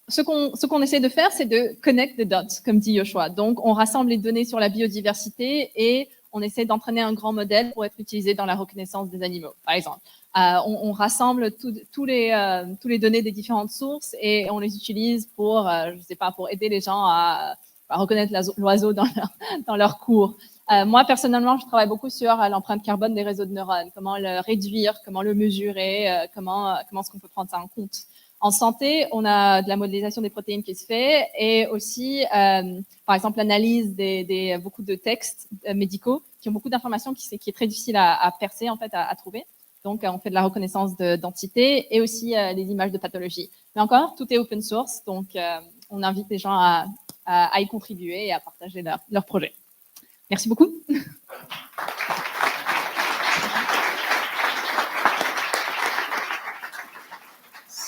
Ce qu'on essaie de faire, c'est de connect the dots, comme dit Yoshua. Donc, on rassemble les données sur la biodiversité et on essaie d'entraîner un grand modèle pour être utilisé dans la reconnaissance des animaux, par exemple. On rassemble tous les données des différentes sources et on les utilise pour, je sais pas, pour aider les gens à reconnaître l'oiseau dans leur cours. Moi, personnellement, je travaille beaucoup sur l'empreinte carbone des réseaux de neurones, comment le réduire, comment le mesurer, comment est-ce qu'on peut prendre ça en compte. En santé, on a de la modélisation des protéines qui se fait et aussi, par exemple, l'analyse beaucoup de textes médicaux qui ont beaucoup d'informations qui est très difficile à percer, en fait, à trouver. Donc, on fait de la reconnaissance d'entités et aussi des images de pathologie. Mais encore, tout est open source, donc on invite les gens à y contribuer et à partager leurs projets. Merci beaucoup.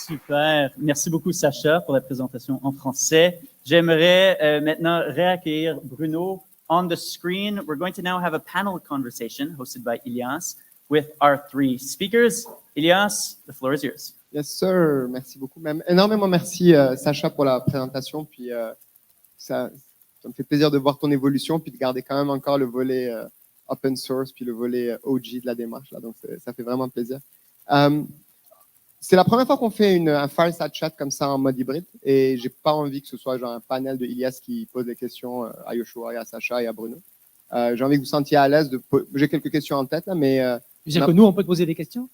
Super. Merci beaucoup, Sacha, pour la présentation en français. J'aimerais maintenant réaccueillir Bruno on the screen. We're going to now have a panel conversation hosted by Ilias with our three speakers. Ilias, the floor is yours. Yes, sir. Merci beaucoup. Même énormément merci, Sacha, pour la présentation. Puis ça me fait plaisir de voir ton évolution, puis de garder quand même encore le volet open source, puis le volet OG de la démarche. Là. Donc, ça fait vraiment plaisir. C'est la première fois qu'on fait un fireside chat comme ça en mode hybride, et j'ai pas envie que ce soit genre un panel de Ilias qui pose des questions à Yoshua, à Sacha et à Bruno. J'ai envie que vous sentiez à l'aise. J'ai quelques questions en tête, là, mais... Tu sais que nous, on peut te poser des questions?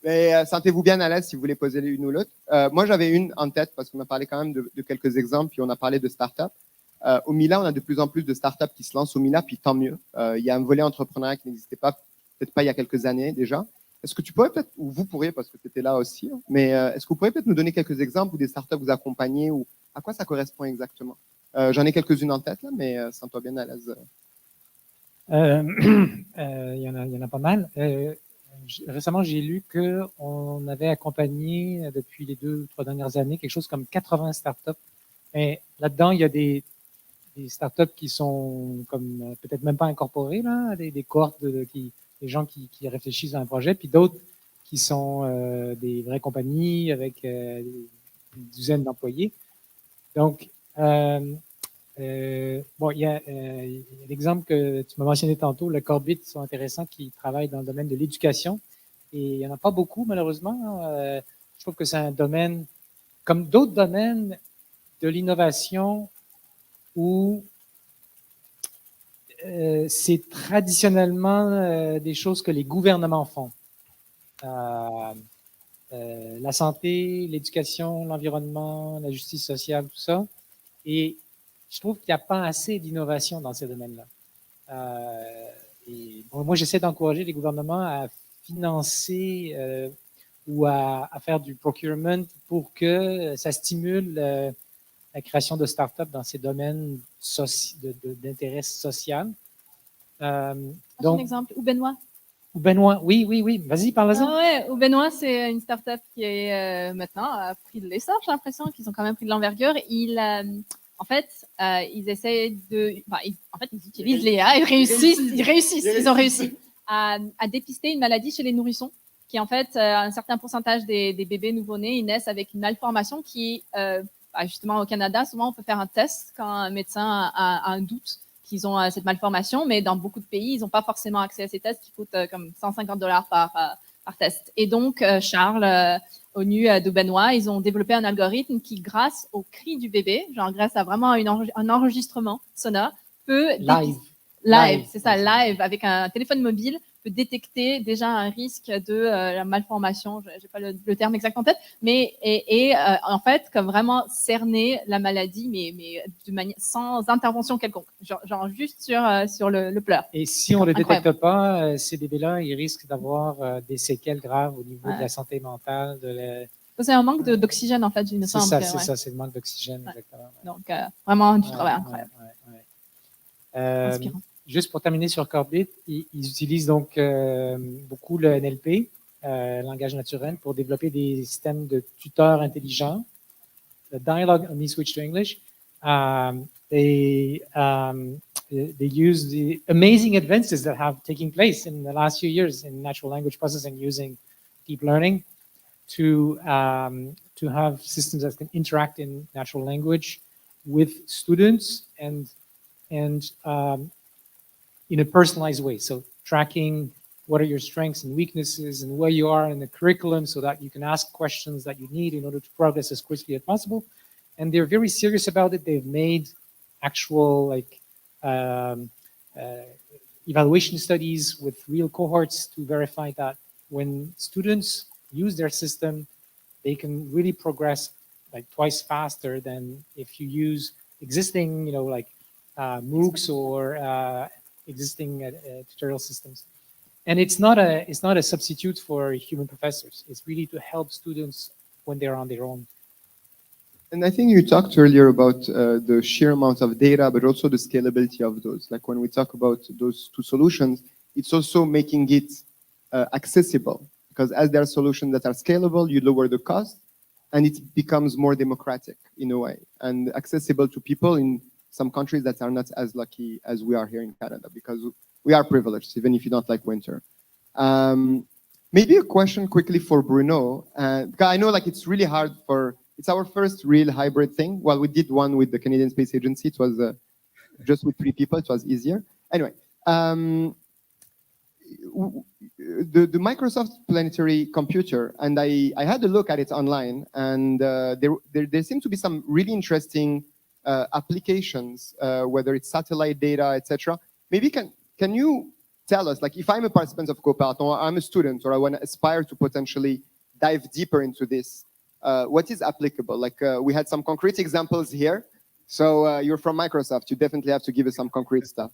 Mais sentez-vous bien à l'aise si vous voulez poser l'une ou l'autre. Moi, j'avais une en tête parce qu'on a parlé quand même de quelques exemples, puis on a parlé de start-up. Au Mila, on a de plus en plus de start-up qui se lancent au Mila, puis tant mieux. Il y a un volet entrepreneurial qui n'existait pas, peut-être pas il y a quelques années déjà. Est-ce que tu pourrais peut-être, ou vous pourriez, parce que tu étais là aussi, hein, mais est-ce que vous pourriez peut-être nous donner quelques exemples où des start-up vous accompagnent ou à quoi ça correspond exactement? J'en ai quelques-unes en tête, là, mais sens-toi bien à l'aise. Il y en a pas mal. Récemment, j'ai lu qu'on avait accompagné depuis les 2 ou 3 dernières années quelque chose comme 80 startups. Et là-dedans, il y a des startups qui sont comme peut-être même pas incorporées, là, des cohortes des gens qui réfléchissent à un projet, puis d'autres qui sont des vraies compagnies avec une dizaine d'employés. Donc, bon, il y a l'exemple que tu m'as mentionné tantôt, le Corbit, sont intéressants, qui travaillent dans le domaine de l'éducation. Et il n'y en a pas beaucoup, malheureusement. Je trouve que c'est un domaine, comme d'autres domaines de l'innovation, où c'est traditionnellement des choses que les gouvernements font. La santé, l'éducation, l'environnement, la justice sociale, tout ça. Et je trouve qu'il n'y a pas assez d'innovation dans ces domaines-là. Et bon, moi, j'essaie d'encourager les gouvernements à financer ou à faire du procurement pour que ça stimule la création de start-up dans ces domaines d'intérêt social. J'ai un exemple. Ou Benoît. Ou Benoît, oui. Vas-y, parle-en. Ah ouais, ou Benoît, c'est une start-up qui est maintenant a pris de l'essor, j'ai l'impression qu'ils ont quand même pris de l'envergure. En fait, ils essaient ils utilisent l'IA, ils ont réussi à dépister une maladie chez les nourrissons, qui en fait, un certain pourcentage des bébés nouveau-nés, ils naissent avec une malformation qui, justement au Canada, souvent on peut faire un test quand un médecin a un doute qu'ils ont cette malformation, mais dans beaucoup de pays, ils n'ont pas forcément accès à ces tests qui coûtent comme $150 par test. Et donc, Charles, ONU de Benoît, ils ont développé un algorithme qui, grâce au cri du bébé, genre grâce à vraiment un enregistrement sonore, peut... Live, c'est ça, live, avec un téléphone mobile, peut détecter déjà un risque de la malformation, je n'ai pas le terme exact en tête, mais en fait, comme vraiment cerner la maladie, mais sans intervention quelconque, genre juste sur le pleur. Et si on ne le détecte pas, ces bébés-là, ils risquent d'avoir des séquelles graves au niveau de la santé mentale. C'est un manque d'oxygène, en fait, il me semble. C'est ça, c'est le manque d'oxygène, exactement. Donc, vraiment du travail incroyable. Inspirant. Juste pour terminer sur Corbit, ils utilisent donc beaucoup le NLP, langage naturel, pour développer des systèmes de tuteurs intelligents. The dialogue, let me switch to English. They use the amazing advances that have taken place in the last few years in natural language processing using deep learning to have systems that can interact in natural language with students and in a personalized way. So tracking what are your strengths and weaknesses and where you are in the curriculum so that you can ask questions that you need in order to progress as quickly as possible. And they're very serious about it. They've made actual evaluation studies with real cohorts to verify that when students use their system, they can really progress like twice faster than if you use existing, MOOCs or existing tutorial systems. And it's not a substitute for human professors. It's really to help students when they're on their own. And I think you talked earlier about the sheer amount of data, but also the scalability of those. Like when we talk about those two solutions, it's also making it accessible, because as there are solutions that are scalable, you lower the cost, and it becomes more democratic in a way, and accessible to people in some countries that are not as lucky as we are here in Canada, because we are privileged, even if you don't like winter. Maybe a question quickly for Bruno. Because I know like it's really hard it's our first real hybrid thing. Well, we did one with the Canadian Space Agency. It was just with 3 people, it was easier. Anyway, the Microsoft Planetary Computer, and I had a look at it online, and there seem to be some really interesting applications, whether it's satellite data, etc. Maybe can you tell us, like, if I'm a participant of Cooperathon, or I'm a student, or I want to aspire to potentially dive deeper into this, what is applicable? Like, we had some concrete examples here. So you're from Microsoft. You definitely have to give us some concrete stuff.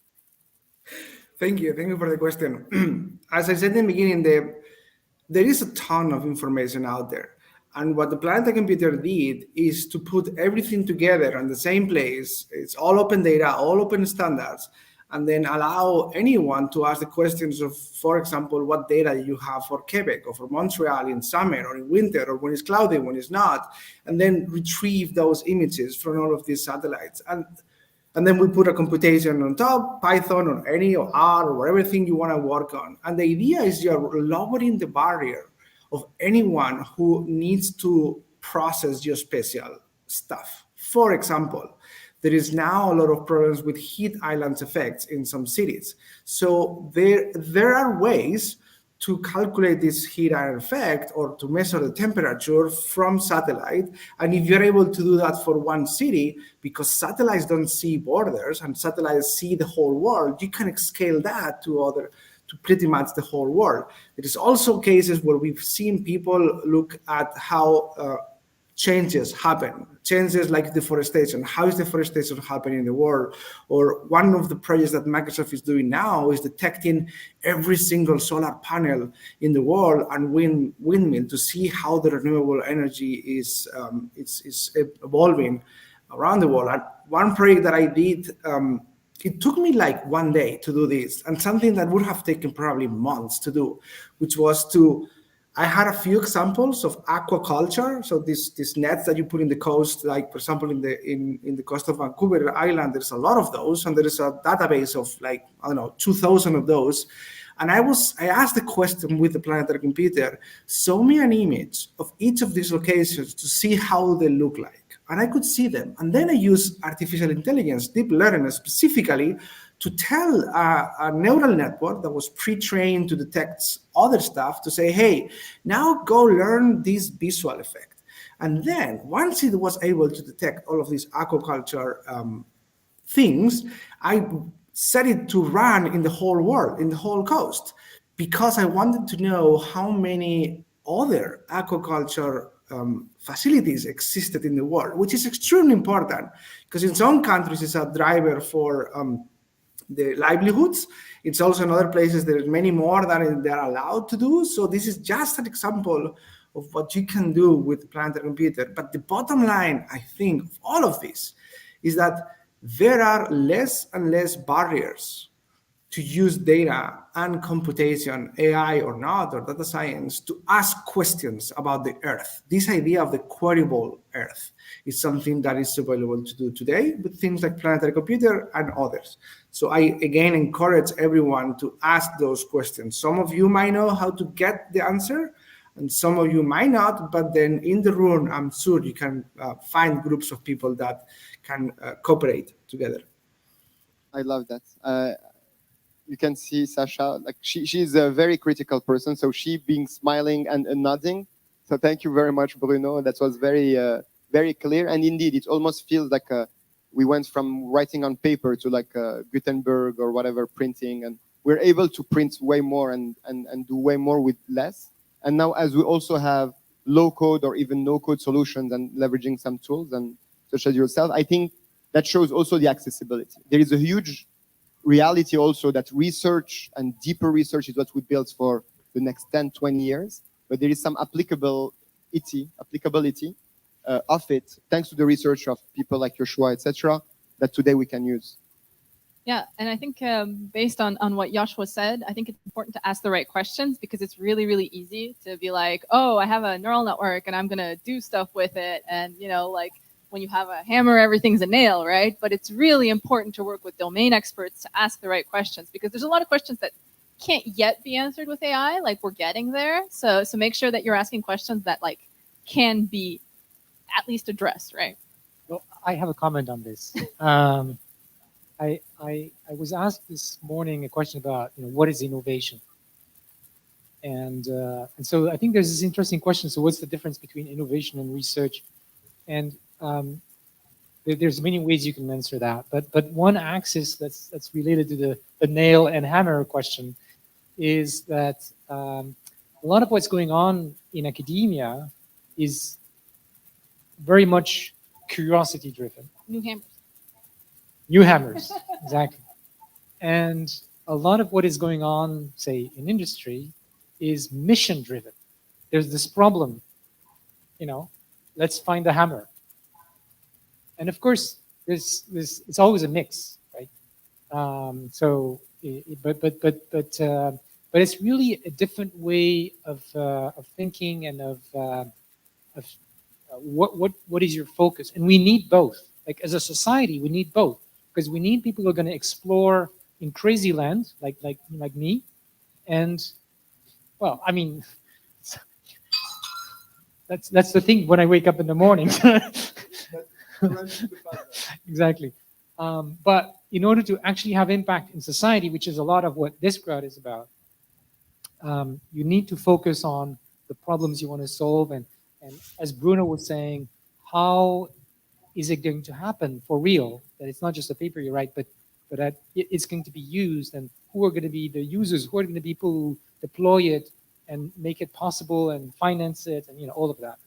Thank you for the question. As I said in the beginning, there is a ton of information out there. And what the Planetary Computer did is to put everything together in the same place. It's all open data, all open standards, and then allow anyone to ask the questions of, for example, what data you have for Quebec or for Montreal in summer or in winter, or when it's cloudy, when it's not, and then retrieve those images from all of these satellites. And then we put a computation on top, Python or any or R or whatever thing you want to work on. And the idea is you're lowering the barrier of anyone who needs to process geospatial stuff. For example, there is now a lot of problems with heat islands effects in some cities. So there are ways to calculate this heat island effect or to measure the temperature from satellite. And if you're able to do that for one city, because satellites don't see borders and satellites see the whole world, you can scale that to pretty much the whole world. There is also cases where we've seen people look at how changes happen, changes like deforestation. How is deforestation happening in the world? Or one of the projects that Microsoft is doing now is detecting every single solar panel in the world and windmill to see how the renewable energy is evolving around the world. And one project that I did, it took me like one day to do this, and something that would have taken probably months to do, which was I had a few examples of aquaculture. So these nets that you put in the coast, like for example, in the coast of Vancouver Island, there's a lot of those, and there is a database of like, I don't know, 2,000 of those. And I asked the question with the Planetary Computer, show me an image of each of these locations to see how they look like. And I could see them. And then I used artificial intelligence, deep learning specifically, to tell a neural network that was pre-trained to detect other stuff to say, hey, now go learn this visual effect. And then once it was able to detect all of these aquaculture things, I set it to run in the whole world, in the whole coast, because I wanted to know how many other aquaculture facilities existed in the world, which is extremely important because in some countries it's a driver for the livelihoods. It's also in other places there's many more that they're allowed to do. So this is just an example of what you can do with the Planetary Computer. But the bottom line, I think, of all of this is that there are less and less barriers to use data and computation, AI or not, or data science, to ask questions about the Earth. This idea of the queryable Earth is something that is available to do today with things like Planetary Computer and others. So I, again, encourage everyone to ask those questions. Some of you might know how to get the answer, and some of you might not, but then in the room, I'm sure you can find groups of people that can cooperate together. I love that. You can see Sasha, like she's a very critical person. So she being smiling and nodding. So thank you very much, Bruno. That was very, very clear. And indeed, it almost feels like we went from writing on paper to like Gutenberg or whatever printing. And we're able to print way more and do way more with less. And now as we also have low code or even no code solutions and leveraging some tools and such as yourself, I think that shows also the accessibility. There is a huge reality also that research and deeper research is what we build for the next 10, 20 years, but there is some applicability of it, thanks to the research of people like Joshua, etc., that today we can use. Yeah, and I think based on what Joshua said, I think it's important to ask the right questions because it's really, really easy to be like, oh, I have a neural network and I'm going to do stuff with it. And, you know, like when you have a hammer, everything's a nail, right? But it's really important to work with domain experts to ask the right questions because there's a lot of questions that can't yet be answered with AI. Like we're getting there. So make sure that you're asking questions that like can be at least addressed, right? Well, I have a comment on this. I was asked this morning a question about what is innovation, and so I think there's this interesting question. So what's the difference between innovation and research? And there's many ways you can answer that. But one axis that's related to the nail and hammer question is that a lot of what's going on in academia is very much curiosity driven. New hammers. New hammers, exactly. And a lot of what is going on, say, in industry is mission driven. There's this problem, let's find the hammer. And of course, it's always a mix, right? But it's really a different way of thinking and of what is your focus. And we need both. Like as a society, we need both. Because we need people who are going to explore in crazy land, like me, and well, I mean, that's the thing when I wake up in the morning. Exactly. But in order to actually have impact in society, which is a lot of what this crowd is about, you need to focus on the problems you want to solve, and as Bruno was saying, how is it going to happen for real? That it's not just a paper you write, but that it's going to be used, and who are going to be the users, who are going to be people who deploy it and make it possible and finance it, and all of that.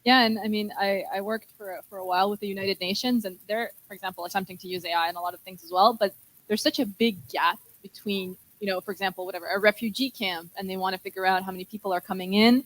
Yeah, and I mean, I worked for a while with the United Nations, and they're, for example, attempting to use AI in a lot of things as well. But there's such a big gap between, for example, whatever, a refugee camp, and they want to figure out how many people are coming in,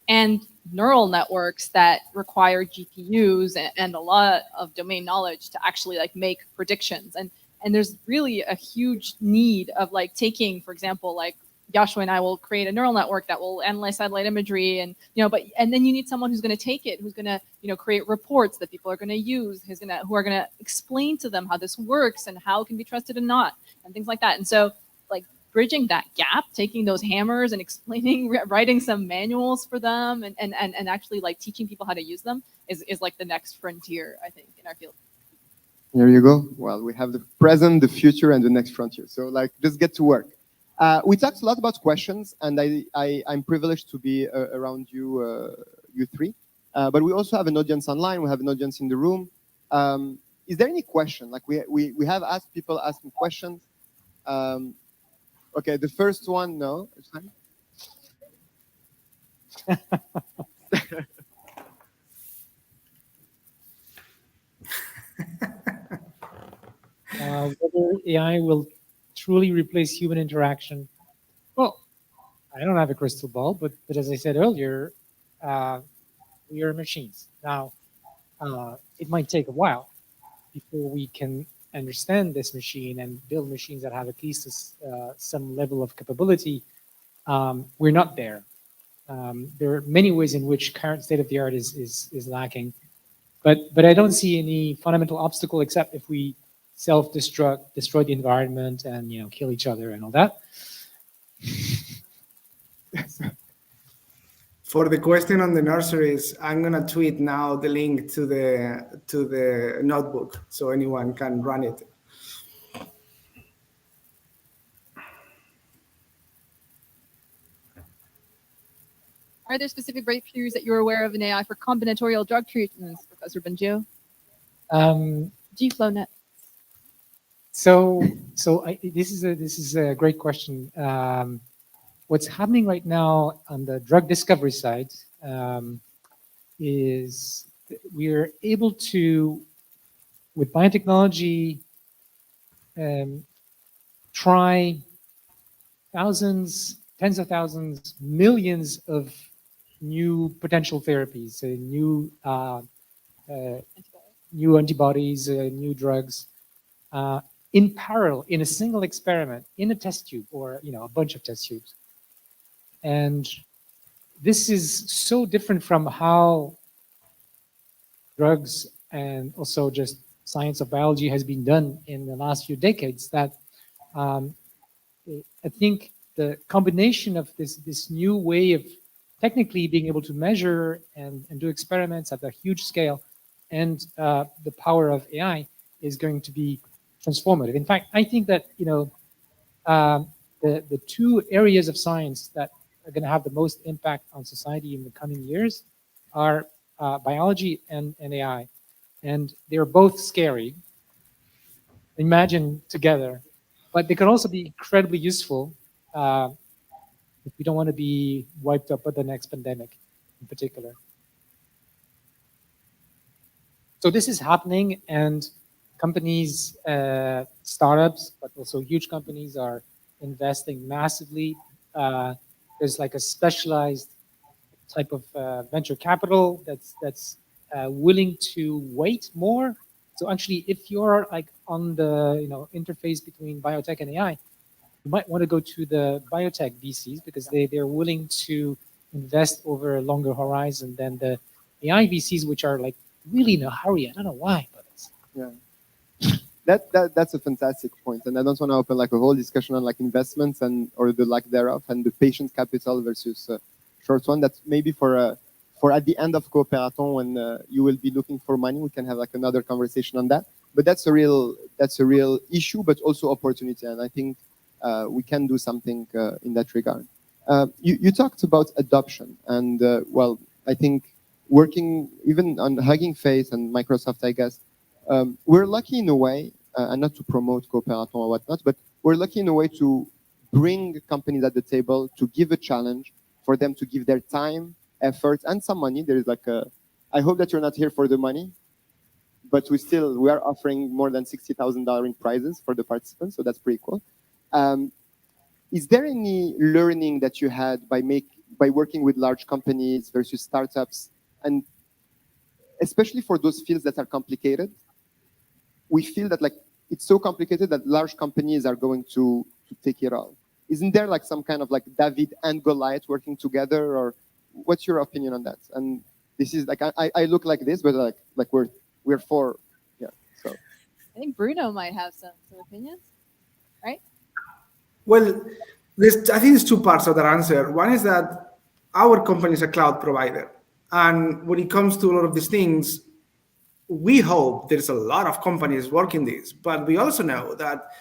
and neural networks that require GPUs and a lot of domain knowledge to actually like make predictions. And there's really a huge need of like taking, for example, like Joshua and I will create a neural network that will analyze satellite imagery, and and then you need someone who's going to take it, who's going to create reports that people are going to use, who are going to explain to them how this works and how it can be trusted and not, and things like that. And so like bridging that gap, taking those hammers and explaining, writing some manuals for them, and actually like teaching people how to use them is like the next frontier, I think, in our field. There you go. Well, we have the present, the future, and the next frontier. So like, just get to work. We talked a lot about questions, and I'm privileged to be around you, you three. But we also have an audience online. We have an audience in the room. Is there any question? Like we have asked people asking questions. Okay, the first one, no. It's fine. Whether AI will truly replace human interaction? Well, I don't have a crystal ball, but as I said earlier, we are machines. Now, it might take a while before we can understand this machine and build machines that have at least some level of capability. We're not there. There are many ways in which current state of the art is lacking, but I don't see any fundamental obstacle except if we self-destruct, destroy the environment, and kill each other and all that. For the question on the nurseries, I'm gonna tweet now the link to the notebook so anyone can run it. Are there specific breakthroughs that you're aware of in AI for combinatorial drug treatments, Professor Benjio? GFlowNet. This is a great question. What's happening right now on the drug discovery side is we're able to, with biotechnology, try thousands, tens of thousands, millions of new potential therapies, new antibodies, new drugs. in parallel in a single experiment in a test tube or a bunch of test tubes. And this is so different from how drugs and also just science of biology has been done in the last few decades that I think the combination of this new way of technically being able to measure and do experiments at a huge scale and the power of AI is going to be transformative. In fact, I think that the two areas of science that are going to have the most impact on society in the coming years are biology and AI. And they're both scary. Imagine together, but they can also be incredibly useful if we don't want to be wiped up by the next pandemic in particular. So this is happening, and companies, startups, but also huge companies are investing massively. There's like a specialized type of venture capital that's willing to wait more. So actually, if you're like on the interface between biotech and AI, you might want to go to the biotech VCs because they're willing to invest over a longer horizon than the AI VCs, which are like really in a hurry. I don't know why, but it's... Yeah. That's a fantastic point, and I don't want to open like a whole discussion on like investments or the lack thereof and the patient capital versus short one. That's maybe for at the end of Coopérathon when you will be looking for money, we can have like another conversation on that. But that's a real issue, but also opportunity, and I think we can do something in that regard. You talked about adoption, and well, I think working even on Hugging Face and Microsoft, I guess. We're lucky in a way, and not to promote Coopérathon or whatnot, but we're lucky in a way to bring companies at the table, to give a challenge for them to give their time, effort, and some money. There is like I hope that you're not here for the money, but we are offering more than $60,000 in prizes for the participants, so that's pretty cool. Is there any learning that you had by working with large companies versus startups, and especially for those fields that are complicated? We feel that like it's so complicated that large companies are going to take it all. Isn't there like some kind of like David and Goliath working together, or what's your opinion on that? And this is like I look like this, but like we're four, yeah. So I think Bruno might have some opinions, right? Well, I think there's two parts of that answer. One is that our company is a cloud provider, and when it comes to a lot of these things, we hope there's a lot of companies working this, but we also know that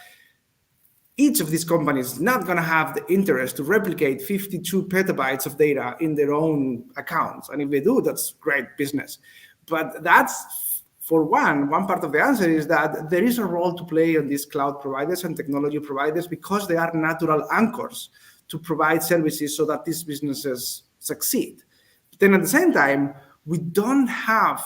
each of these companies is not going to have the interest to replicate 52 petabytes of data in their own accounts. And if they do, that's great business. But that's, for one part of the answer is that there is a role to play on these cloud providers and technology providers because they are natural anchors to provide services so that these businesses succeed. But then at the same time, we don't have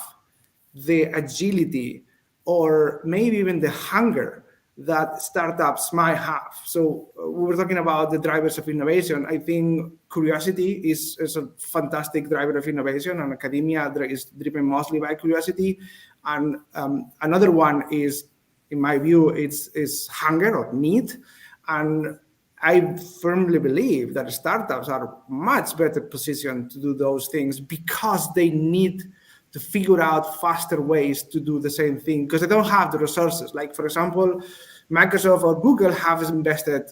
the agility or maybe even the hunger that startups might have. So we were talking about the drivers of innovation. I think curiosity is a fantastic driver of innovation, and academia is driven mostly by curiosity. And another one is, in my view, is hunger or need. And I firmly believe that startups are much better positioned to do those things because they need to figure out faster ways to do the same thing because they don't have the resources. Like, for example, Microsoft or Google have invested,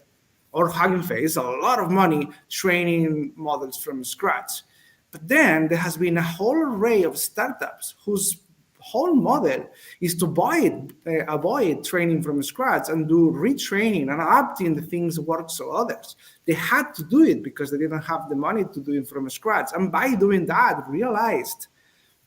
or Hugging Face, a lot of money training models from scratch. But then there has been a whole array of startups whose whole model is to avoid training from scratch and do retraining and adapting the things that work so others. They had to do it because they didn't have the money to do it from scratch. And by doing that, realized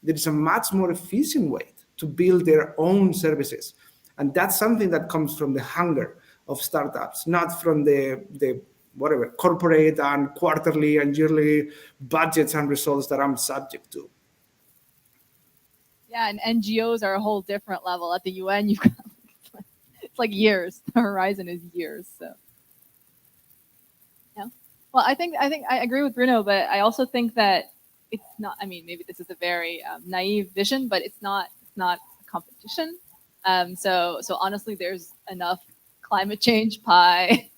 there is a much more efficient way to build their own services. And that's something that comes from the hunger of startups, not from the whatever corporate and quarterly and yearly budgets and results that I'm subject to. Yeah, and NGOs are a whole different level. At the UN, you've got it's like years. The horizon is years. So yeah. Well, I think I agree with Bruno, but I also think that it's not. I mean, maybe this is a very naive vision, but it's not a competition. So honestly, there's enough climate change pie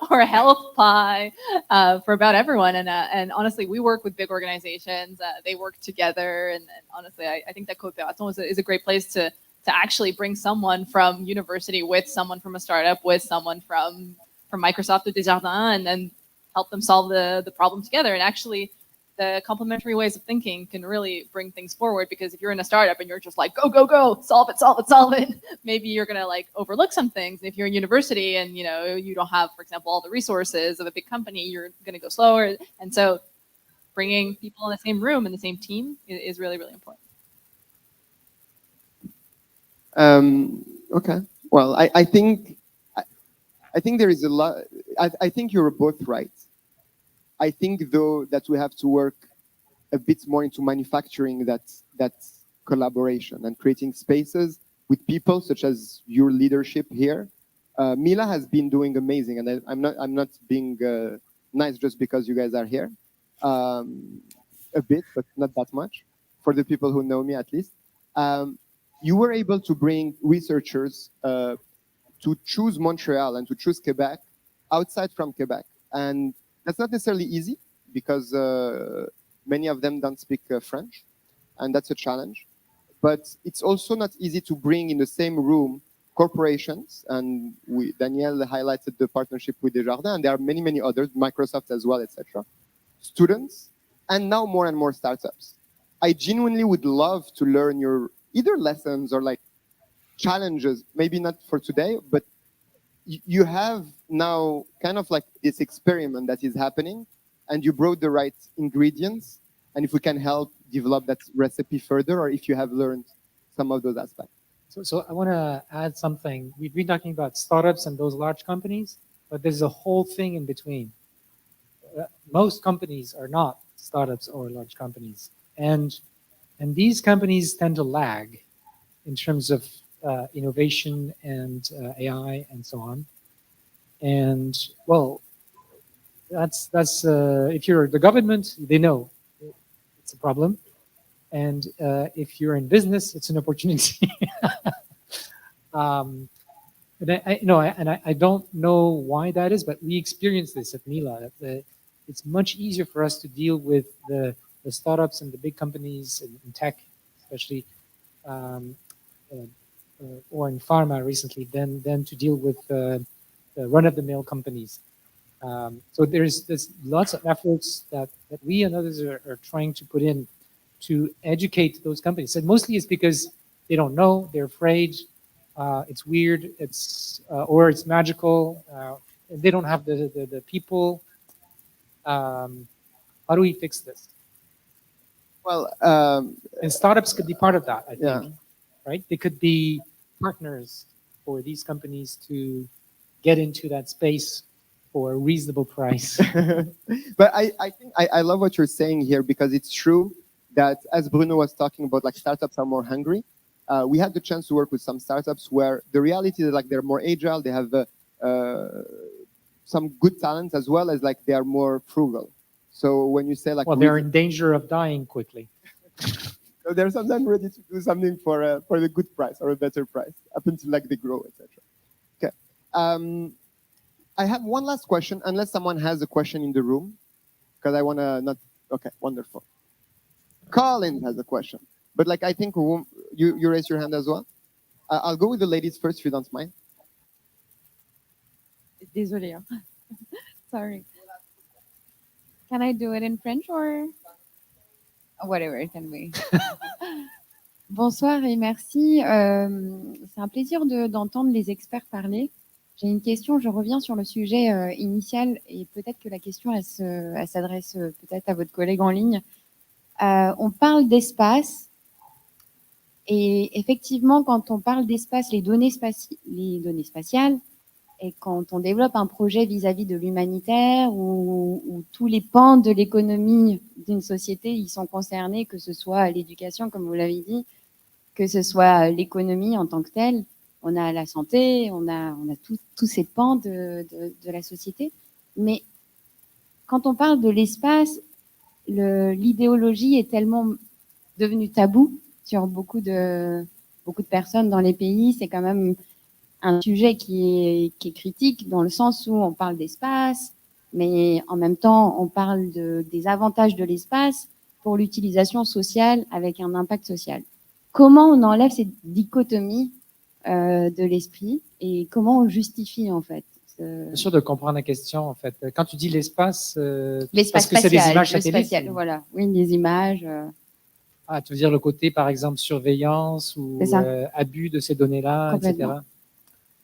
or health pie for about everyone. And honestly, we work with big organizations. They work together. And honestly, I think that Coopérathon is a great place to actually bring someone from university with someone from a startup with someone from Microsoft or Desjardins, and then help them solve the problem together. And actually, the complementary ways of thinking can really bring things forward, because if you're in a startup and you're just like, go, go, go, solve it, maybe you're going to like overlook some things. If you're in university and, you know, you don't have, for example, all the resources of a big company, you're going to go slower. And so bringing people in the same room and the same team is really, really important. Okay. Well, I think there is a lot. I think you're both right. I think, though, that we have to work a bit more into manufacturing that collaboration and creating spaces with people such as your leadership here. Mila has been doing amazing, and I'm not being nice just because you guys are here. A bit, but not that much. For the people who know me, at least, you were able to bring researchers to choose Montreal and to choose Quebec outside from Quebec, and that's not necessarily easy because many of them don't speak French, and that's a challenge. But it's also not easy to bring in the same room corporations, and Danielle highlighted the partnership with Desjardins, and there are many, many others, Microsoft as well, etc. Students, and now more and more startups. I genuinely would love to learn your either lessons or like challenges, maybe not for today, but you have now kind of like this experiment that is happening, and you brought the right ingredients, and if we can help develop that recipe further, or if you have learned some of those aspects. So I want to add something. We've been talking about startups and those large companies, but there's a whole thing in between. Most companies are not startups or large companies, and these companies tend to lag in terms of innovation and AI and so on. And well, that's if you're the government, they know it's a problem, and if you're in business, it's an opportunity. And I don't know why that is, but we experience this at Mila. It's much easier for us to deal with the startups and the big companies in tech, especially, or in pharma recently, than to deal with the run-of-the-mill companies. So there's lots of efforts that we and others are trying to put in to educate those companies. And mostly it's because they don't know, they're afraid, it's weird, or it's magical, and they don't have the people. How do we fix this? Well, and startups could be part of that, I think, yeah. Right? They could be partners for these companies to get into that space for a reasonable price. But I think I love what you're saying here, because it's true that, as Bruno was talking about, like startups are more hungry. We had the chance to work with some startups where the reality is like they're more agile, they have some good talent, as well as like they are more frugal. So when you say like, well, they're in danger of dying quickly. So they're sometimes ready to do something for the good price or a better price, up until like they grow, etc. Okay. I have one last question, unless someone has a question in the room, because I want to not. Okay, wonderful. Colin has a question, but like I think you raise your hand as well. I'll go with the ladies first, if you don't mind. Désolée. Sorry. Can I do it in French or whatever it can be? Bonsoir et merci. C'est un plaisir d'entendre les experts parler. J'ai une question, je reviens sur le sujet initial et peut-être que la question elle s'adresse peut-être à votre collègue en ligne. On parle d'espace et effectivement quand on parle d'espace, les données spatiales, et quand on développe un projet vis-à-vis de l'humanitaire où tous les pans de l'économie d'une société ils sont concernés, que ce soit l'éducation comme vous l'avez dit, que ce soit l'économie en tant que telle, on a la santé, on a tous ces pans de la société. Mais quand on parle de l'espace, l'idéologie est tellement devenue tabou sur beaucoup de personnes dans les pays. C'est quand même un sujet qui est critique dans le sens où on parle d'espace, mais en même temps, on parle des avantages de l'espace pour l'utilisation sociale avec un impact social. Comment on enlève cette dichotomie de l'esprit et comment on justifie en fait Bien sûr de comprendre la question en fait. Quand tu dis l'espace, l'espace parce que c'est des spatial, images le satellites. spatial, voilà, oui, des images. Ah, tu veux dire le côté par exemple surveillance ou C'est ça. abus de ces données-là, etc. Complètement.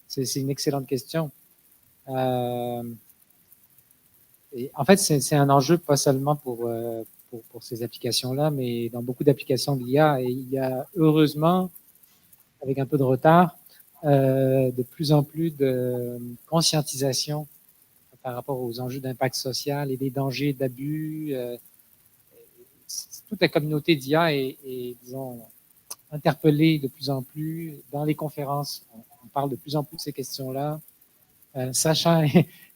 C'est une excellente question. Et en fait, c'est un enjeu pas seulement pour ces applications-là, mais dans beaucoup d'applications de l'IA. Et il y a heureusement, avec un peu de retard, de plus en plus de conscientisation par rapport aux enjeux d'impact social et des dangers d'abus. Toute la communauté d'IA est, disons, interpellée de plus en plus. Dans les conférences, on parle de plus en plus de ces questions-là. Sacha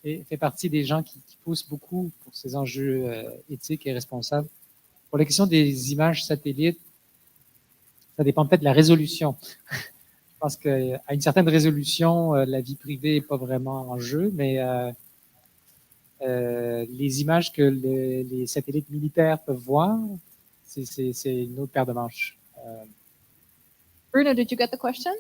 fait partie des gens qui poussent beaucoup pour ces enjeux éthiques et responsables. Pour la question des images satellites, ça dépend peut-être de la résolution. Je pense qu'à une certaine résolution, la vie privée n'est pas vraiment en jeu, mais les images que les satellites militaires peuvent voir, c'est une autre paire de manches. Bruno, did you get the question?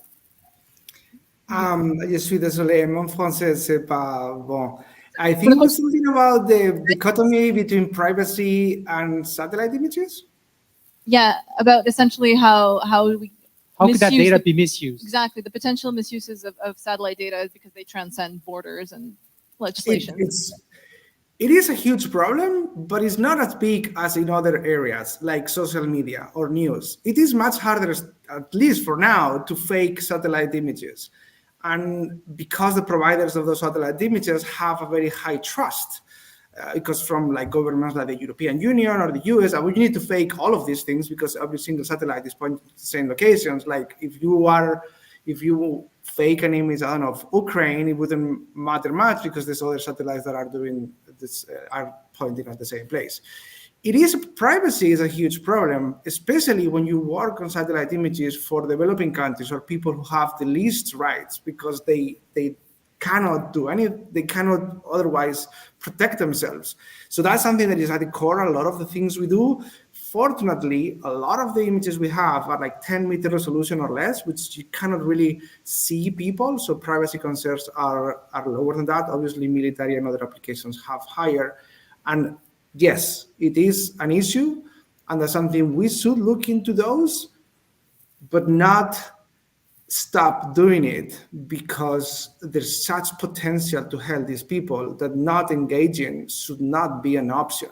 Je suis désolé, mon français, c'est pas bon. I think it was something about the dichotomy between privacy and satellite images. Yeah, about essentially how we How could that misuse data the- be misused? exactly the potential misuses of satellite data because they transcend borders and legislation. It is a huge problem, but it's not as big as in other areas like social media or news. It is much harder, at least for now, to fake satellite images. And because the providers of those satellite images have a very high trust, because from like governments like the European Union or the US, we need to fake all of these things because every single satellite is pointing to the same locations. Like if you fake an image, I don't know, of Ukraine, it wouldn't matter much because there's other satellites that are doing this, are pointing at the same place. Privacy is a huge problem, especially when you work on satellite images for developing countries or people who have the least rights because they cannot they cannot otherwise protect themselves. So that's something that is at the core a lot of the things we do. Fortunately, a lot of the images we have are like 10-meter resolution or less, which you cannot really see people. So privacy concerns are lower than that. Obviously, military and other applications have higher. And yes, it is an issue, and that's something we should look into those, but not stop doing it because there's such potential to help these people that not engaging should not be an option.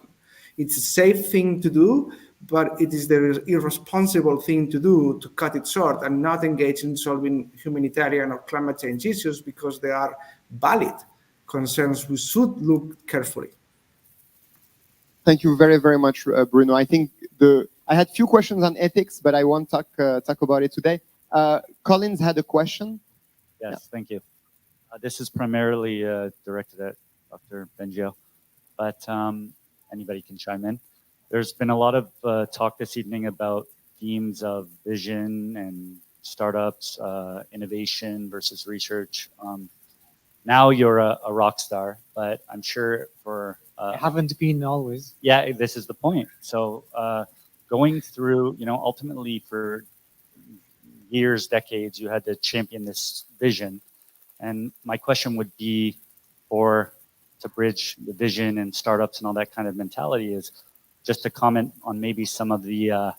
It's a safe thing to do, but it is the irresponsible thing to do to cut it short and not engage in solving humanitarian or climate change issues because they are valid concerns we should look carefully. Thank you very, very much, Bruno. I think I had few questions on ethics, but I won't talk about it today. Collins had a question. Yes, thank you. This is primarily directed at Dr. Bengio, but anybody can chime in. There's been a lot of talk this evening about themes of vision and startups, innovation versus research. Now you're a rock star, but I'm sure for... I haven't been always. Yeah, this is the point. So going through, ultimately for years, decades, you had to champion this vision. And my question would be to bridge the vision and startups and all that kind of mentality is just to comment on maybe some of the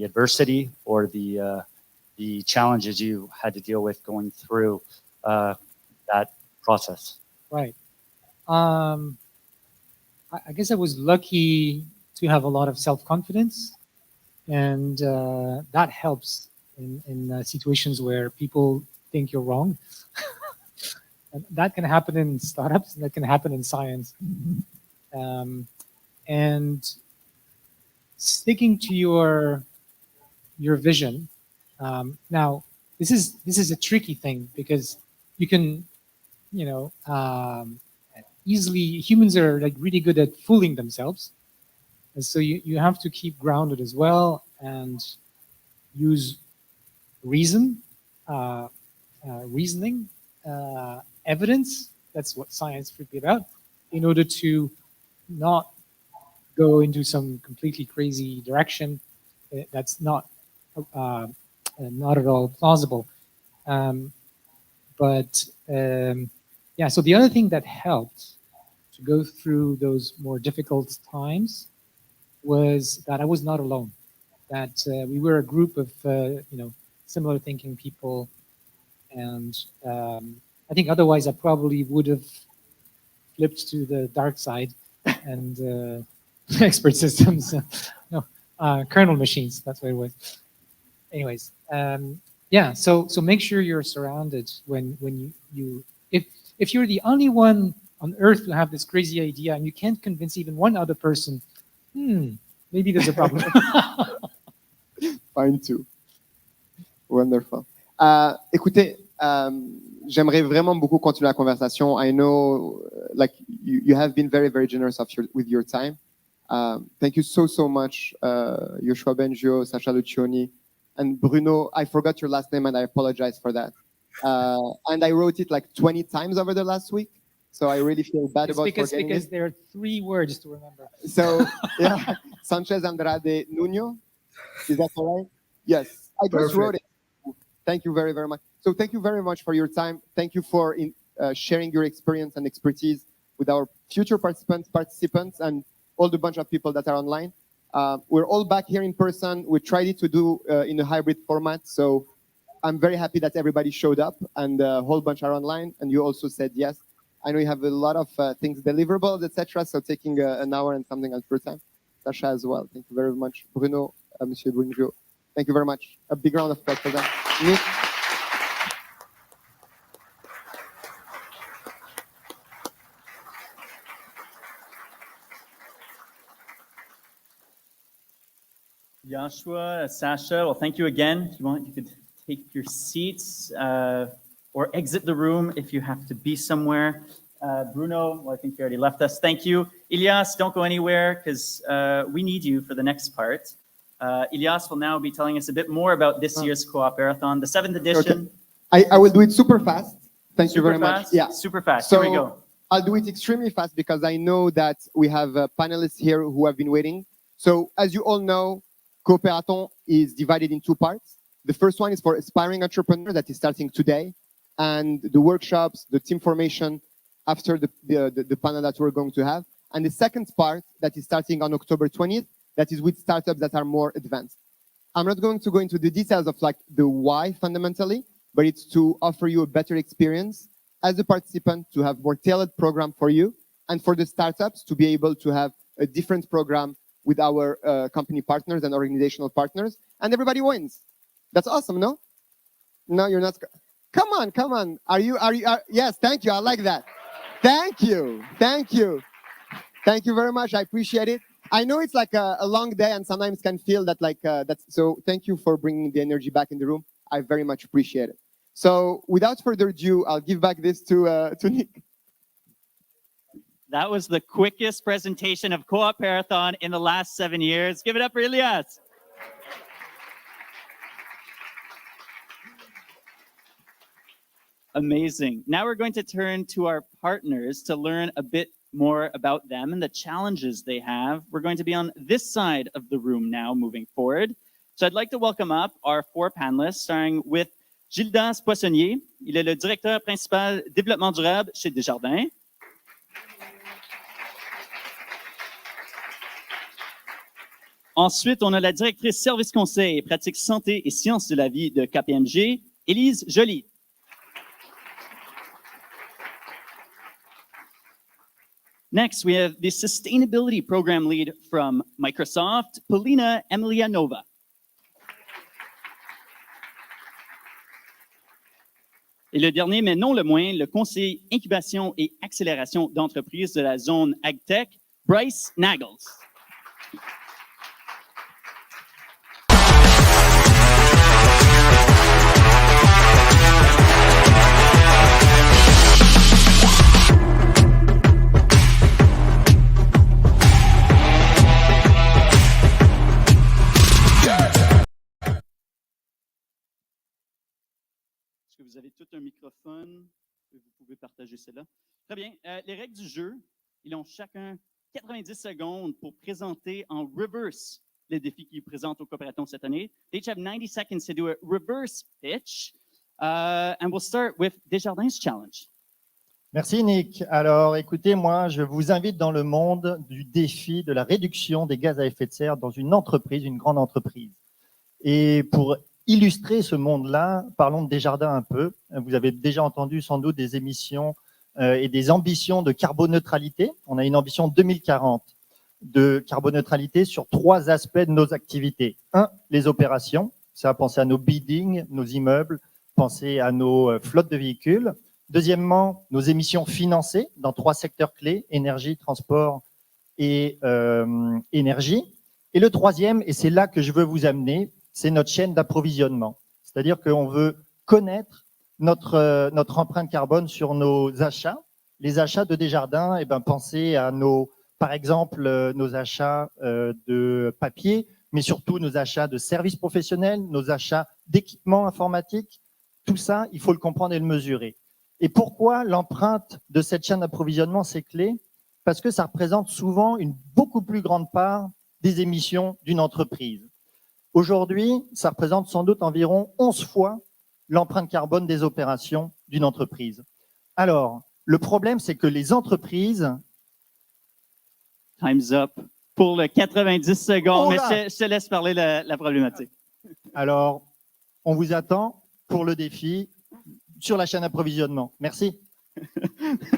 adversity or the challenges you had to deal with going through that process. Right. I guess I was lucky to have a lot of self-confidence, and that helps in situations where people think you're wrong. And that can happen in startups, and that can happen in science. And sticking to your vision. Now, this is a tricky thing because you can, easily, humans are like really good at fooling themselves. And so you have to keep grounded as well and use reason reasoning, evidence. That's what science should be about, in order to not go into some completely crazy direction that's not at all plausible. Yeah, so the other thing that helped to go through those more difficult times was that I was not alone, that we were a group of similar thinking people, and I think otherwise I probably would have flipped to the dark side and expert systems, kernel machines, that's what it was. Anyways, yeah, so make sure you're surrounded when you if you're the only one on earth to have this crazy idea and you can't convince even one other person, maybe there's a problem. Fine too. Wonderful. Écoutez, j'aimerais vraiment beaucoup continuer la conversation. I know, like you have been very, very generous with your time. Thank you so much, Yoshua Bengio, Sacha Lucioni, and Bruno. I forgot your last name, and I apologize for that. And I wrote it like 20 times over the last week, so I really feel bad about forgetting because it. there are 3 words to remember. So yeah, Sanchez Andrade Nuno. Is that all right? Yes, I just wrote it. Thank you very, very much. So thank you very much for your time. Thank you for sharing your experience and expertise with our future participants, and all the bunch of people that are online. We're all back here in person. We tried to do in a hybrid format, so I'm very happy that everybody showed up, and a whole bunch are online, and you also said yes. I know you have a lot of things deliverables, etc. So taking an hour and something else per time. Sasha as well. Thank you very much. Bruno, Monsieur Brunjo. Thank you very much. A big round of applause for that. Nick. Joshua, Sasha, well, thank you again. If you want, you could take your seats or exit the room if you have to be somewhere. Bruno, well, I think you already left us. Thank you. Elias, don't go anywhere because we need you for the next part. Elias will now be telling us a bit more about this year's Cooperathon, the 7th edition. Okay. I will do it super fast. Thank you very much. Yeah, super fast. So here we go. I'll do it extremely fast because I know that we have panelists here who have been waiting. So as you all know, Coopérathon is divided in 2 parts. The first one is for aspiring entrepreneurs that is starting today, and the workshops, the team formation after the panel that we're going to have. And the second part that is starting on October 20th, that is with startups that are more advanced. I'm not going to go into the details of like the why fundamentally, but it's to offer you a better experience as a participant, to have more tailored program for you, and for the startups to be able to have a different program with our company partners and organizational partners, and everybody wins. That's awesome, no? No, you're not. Come on. Are you? Yes, thank you. I like that. Thank you. Thank you very much. I appreciate it. I know it's like a long day, and sometimes can feel that like that's. So thank you for bringing the energy back in the room. I very much appreciate it. So without further ado, I'll give back this to Nick. That was the quickest presentation of Cooperathon in the last 7 years. Give it up for Elias. Amazing. Now we're going to turn to our partners to learn a bit more about them and the challenges they have. We're going to be on this side of the room now moving forward. So I'd like to welcome up our 4 panelists, starting with Gildas Poissonnier. Il est le directeur principal développement durable chez Desjardins. Ensuite, on a la directrice service conseil et pratiques santé et sciences de la vie de KPMG, Élise Joly. Next, we have the sustainability program lead from Microsoft, Polina Emelianova. Et le dernier, mais non le moins, le conseiller incubation et accélération d'entreprises de la zone AgTech, Bryce Nagels. vous avez tout un microphone. Vous pouvez partager cela. Très bien. Les règles du jeu, ils ont chacun 90 secondes pour présenter en reverse les défis qu'ils présentent au Coopérathon cette année. They each have 90 seconds to do a reverse pitch. And we'll start with Desjardins Challenge. Merci Nick. Alors écoutez, moi je vous invite dans le monde du défi de la réduction des gaz à effet de serre dans une entreprise, une grande entreprise. Et pour illustrer ce monde-là, parlons de Desjardins un peu. Vous avez déjà entendu sans doute des émissions et des ambitions de carboneutralité. On a une ambition 2040 de carboneutralité sur 3 aspects de nos activités. 1, les opérations. Ça, penser à nos buildings, nos immeubles, penser à nos flottes de véhicules. Deuxièmement, nos émissions financées dans 3 secteurs clés, énergie, transport et énergie. Et le troisième, et c'est là que je veux vous amener, c'est notre chaîne d'approvisionnement. C'est-à-dire qu'on veut connaître notre empreinte carbone sur nos achats. Les achats de Desjardins, pensez à par exemple, nos achats de papier, mais surtout nos achats de services professionnels, nos achats d'équipements informatiques. Tout ça, il faut le comprendre et le mesurer. Et pourquoi l'empreinte de cette chaîne d'approvisionnement, c'est clé? Parce que ça représente souvent une beaucoup plus grande part des émissions d'une entreprise. Aujourd'hui, ça représente sans doute environ 11 fois l'empreinte carbone des opérations d'une entreprise. Alors, le problème, c'est que les entreprises... Time's up pour le 90 secondes, mais je te laisse parler la problématique. Alors, on vous attend pour le défi sur la chaîne d'approvisionnement. Merci.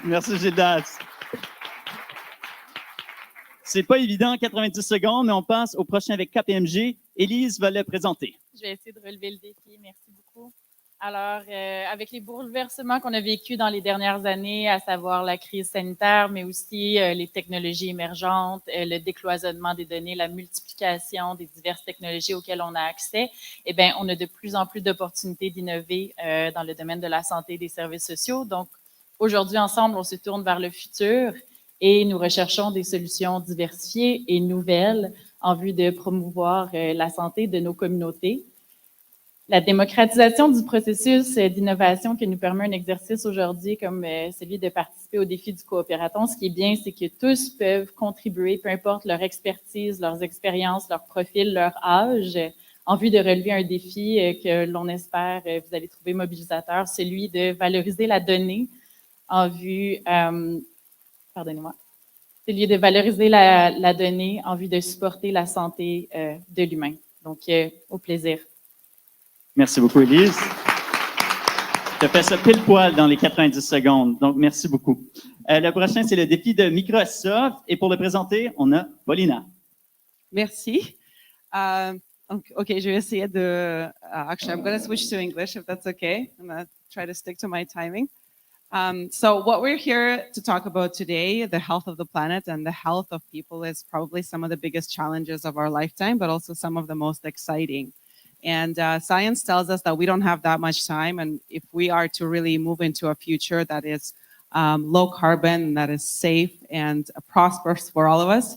Merci Gildas. C'est pas évident, 90 secondes, mais on passe au prochain avec KPMG. Élise va le présenter. Je vais essayer de relever le défi. Merci beaucoup. Alors, avec les bouleversements qu'on a vécus dans les dernières années, à savoir la crise sanitaire, mais aussi les technologies émergentes, le décloisonnement des données, la multiplication des diverses technologies auxquelles on a accès, eh bien, on a de plus en plus d'opportunités d'innover dans le domaine de la santé et des services sociaux. Donc, aujourd'hui, ensemble, on se tourne vers le futur et nous recherchons des solutions diversifiées et nouvelles en vue de promouvoir la santé de nos communautés. La démocratisation du processus d'innovation qui nous permet un exercice aujourd'hui comme celui de participer au défi du Coopérathon, ce qui est bien, c'est que tous peuvent contribuer, peu importe leur expertise, leurs expériences, leur profil, leur âge, en vue de relever un défi que l'on espère vous allez trouver mobilisateur, celui de valoriser la donnée en vue, celui de valoriser la donnée en vue de supporter la santé de l'humain. Donc, au plaisir. Merci beaucoup, Élise. Tu as fait ça pile poil dans les 90 secondes, donc merci beaucoup. Le prochain, c'est le défi de Microsoft. Et pour le présenter, on a Paulina. Merci. Okay, je vais essayer de... actually, I'm going to switch to English, if that's okay. I'm going to try to stick to my timing. So what we're here to talk about today, the health of the planet and the health of people, is probably some of the biggest challenges of our lifetime, but also some of the most exciting. And science tells us that we don't have that much time. And if we are to really move into a future that is low carbon, that is safe and prosperous for all of us,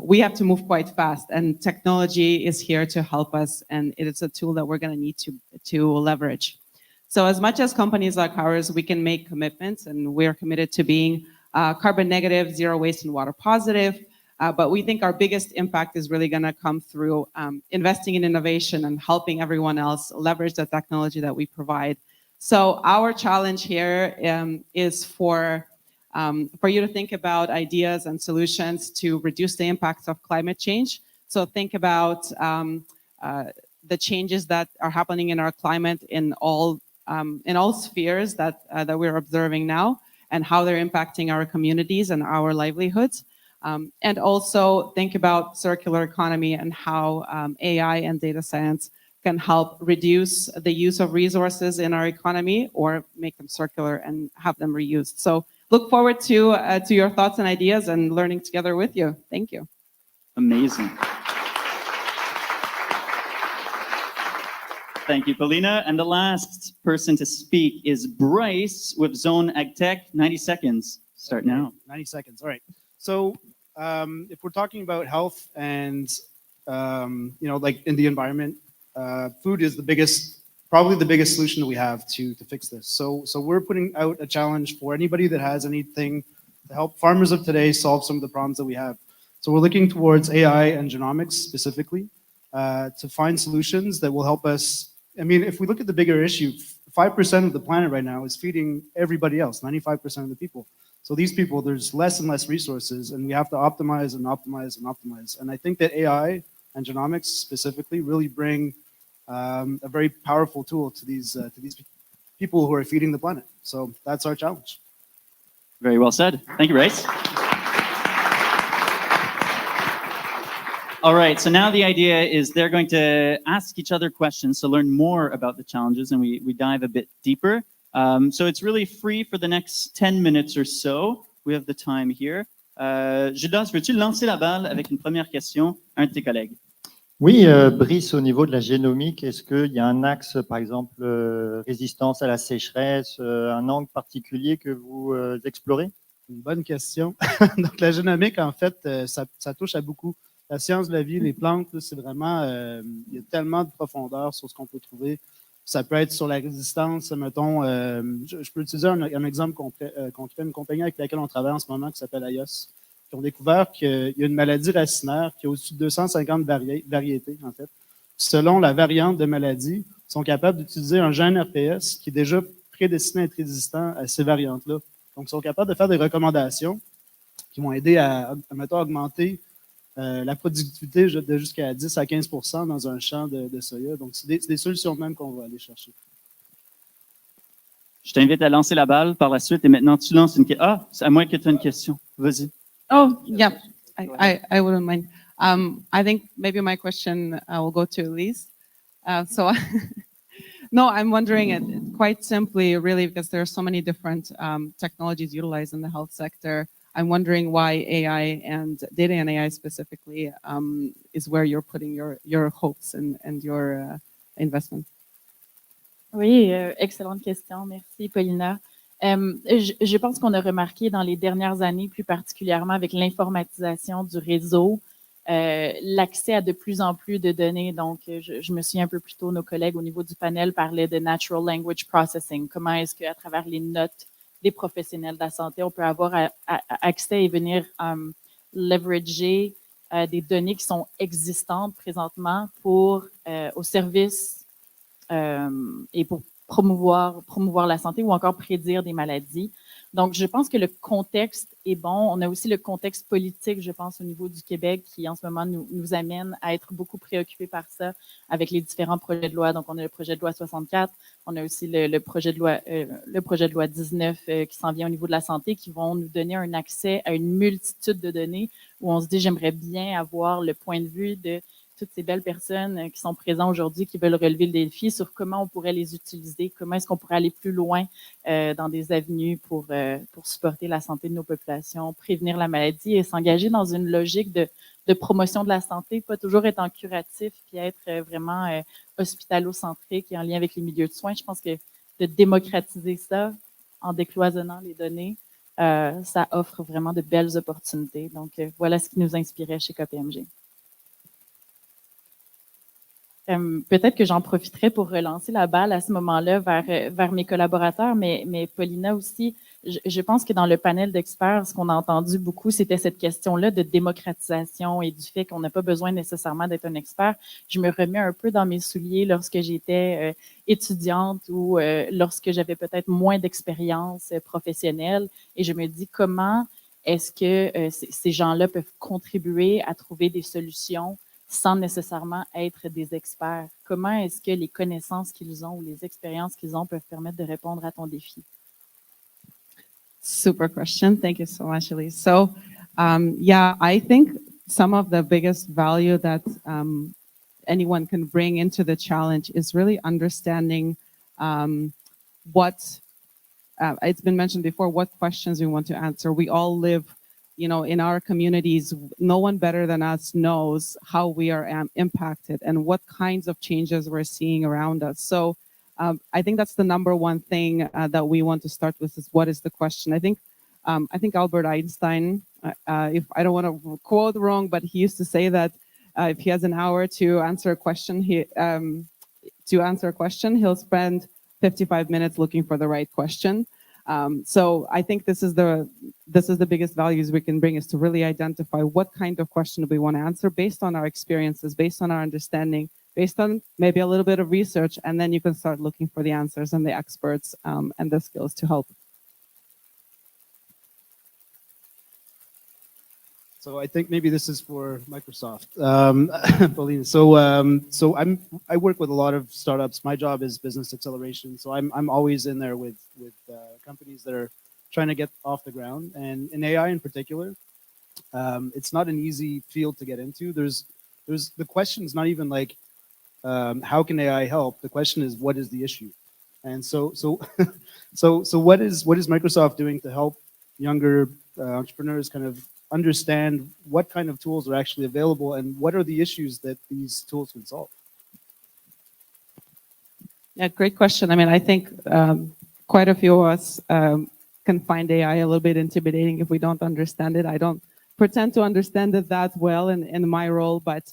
we have to move quite fast. And technology is here to help us. And it is a tool that we're going to need to leverage. So as much as companies like ours, we can make commitments, and we're committed to being carbon negative, zero waste and water positive. But we think our biggest impact is really going to come through investing in innovation and helping everyone else leverage the technology that we provide. So our challenge here is for you to think about ideas and solutions to reduce the impacts of climate change. So think about the changes that are happening in our climate in all spheres that we're observing now, and how they're impacting our communities and our livelihoods. And also think about circular economy and how AI and data science can help reduce the use of resources in our economy or make them circular and have them reused. So look forward to your thoughts and ideas and learning together with you. Thank you. Amazing. Thank you, Paulina. And the last person to speak is Bryce with Zone AgTech. 90 seconds. Start now. 90 seconds. All right. So if we're talking about health and, like in the environment, food is the biggest probably the biggest solution that we have to fix this. So we're putting out a challenge for anybody that has anything to help farmers of today solve some of the problems that we have. So we're looking towards AI and genomics specifically to find solutions that will help us. I mean, if we look at the bigger issue, 5% of the planet right now is feeding everybody else, 95% of the people. So these people, there's less and less resources, and we have to optimize and optimize and optimize. And I think that AI and genomics specifically really bring a very powerful tool to these people who are feeding the planet. So that's our challenge. Very well said. Thank you, Race. All right, so now the idea is they're going to ask each other questions to learn more about the challenges, and we dive a bit deeper. So it's really free for the next 10 minutes or so. We have the time here. Judas, veux-tu lancer la balle avec une première question à un de tes collègues? Oui, Brice, au niveau de la génomique, est-ce qu'il y a un axe, par exemple, résistance à la sécheresse, un angle particulier que vous explorez? Une bonne question. Donc, la génomique, en fait, ça touche à beaucoup. La science de la vie, les plantes, c'est vraiment, il y a tellement de profondeur sur ce qu'on peut trouver. Ça peut être sur la résistance, mettons, je peux utiliser un exemple concret, une compagnie avec laquelle on travaille en ce moment qui s'appelle IOS, qui ont découvert qu'il y a une maladie racinaire qui a au-dessus de 250 variétés, en fait. Selon la variante de maladie, ils sont capables d'utiliser un gène RPS qui est déjà prédestiné à être résistant à ces variantes-là. Donc, ils sont capables de faire des recommandations qui vont aider à mettons, augmenter la productivité de jusqu'à 10 à 15% dans un champ de soya. Donc, c'est des solutions même qu'on va aller chercher. Je t'invite à lancer la balle par la suite et maintenant tu lances une question. Ah, c'est à moi que tu as une question. Vas-y. Oh, yeah, I wouldn't mind. I think maybe my question will go to Elise. No, I'm wondering quite simply, really, because there are so many different technologies utilized in the health sector. I'm wondering why AI and data and AI specifically is where you're putting your hopes and your investment. Oui, excellente question. Merci, Paulina. Je pense qu'on a remarqué dans les dernières années, plus particulièrement avec l'informatisation du réseau, l'accès à de plus en plus de données. Donc, je me souviens un peu plus tôt, nos collègues au niveau du panel parlaient de natural language processing. Comment est-ce qu'à travers les notes des professionnels de la santé, on peut avoir accès et venir leverager des données qui sont existantes présentement pour au service et pour promouvoir la santé ou encore prédire des maladies. Donc, je pense que le contexte est bon. On a aussi le contexte politique, je pense, au niveau du Québec qui, en ce moment, nous amène à être beaucoup préoccupés par ça avec les différents projets de loi. Donc, on a le projet de loi 64, on a aussi le projet de loi 19 qui s'en vient au niveau de la santé, qui vont nous donner un accès à une multitude de données où on se dit, j'aimerais bien avoir le point de vue de toutes ces belles personnes qui sont présentes aujourd'hui, qui veulent relever le défi sur comment on pourrait les utiliser, comment est-ce qu'on pourrait aller plus loin dans des avenues pour supporter la santé de nos populations, prévenir la maladie et s'engager dans une logique de promotion de la santé, pas toujours être en curatif puis être vraiment hospitalo-centrique et en lien avec les milieux de soins. Je pense que de démocratiser ça en décloisonnant les données, ça offre vraiment de belles opportunités. Donc, voilà ce qui nous inspirait chez KPMG. Peut-être que j'en profiterai pour relancer la balle à ce moment-là vers mes collaborateurs, mais Paulina aussi, je pense que dans le panel d'experts, ce qu'on a entendu beaucoup, c'était cette question-là de démocratisation et du fait qu'on n'a pas besoin nécessairement d'être un expert. Je me remets un peu dans mes souliers lorsque j'étais étudiante ou lorsque j'avais peut-être moins d'expérience professionnelle et je me dis comment est-ce que ces gens-là peuvent contribuer à trouver des solutions sans nécessairement être des experts. Comment est-ce que les connaissances qu'ils ont ou les expériences qu'ils ont peuvent permettre de répondre à ton défi? Super question. Thank you so much, Elise. So, yeah, I think some of the biggest value that anyone can bring into the challenge is really understanding what, it's been mentioned before, what questions we want to answer. We all live in our communities, no one better than us knows how we are impacted and what kinds of changes we're seeing around us. So I think that's the number one thing that we want to start with is what is the question? I think Albert Einstein, if I don't want to quote wrong, but he used to say that if he has an hour to answer a question, to answer a question, he'll spend 55 minutes looking for the right question. So I think this is the biggest values we can bring, is to really identify what kind of question we want to answer based on our experiences, based on our understanding, based on maybe a little bit of research, and then you can start looking for the answers and the experts and the skills to help. So I think maybe this is for Microsoft. Pauline. So I work with a lot of startups. My job is business acceleration. So I'm always in there with companies that are trying to get off the ground. And in AI in particular, it's not an easy field to get into. There's the question is not even like how can AI help? The question is, what is the issue? And so what is Microsoft doing to help younger entrepreneurs kind of understand what kind of tools are actually available and what are the issues that these tools can solve? Yeah, great question. I mean, I think quite a few of us can find AI a little bit intimidating if we don't understand it. I don't pretend to understand it that well in my role, but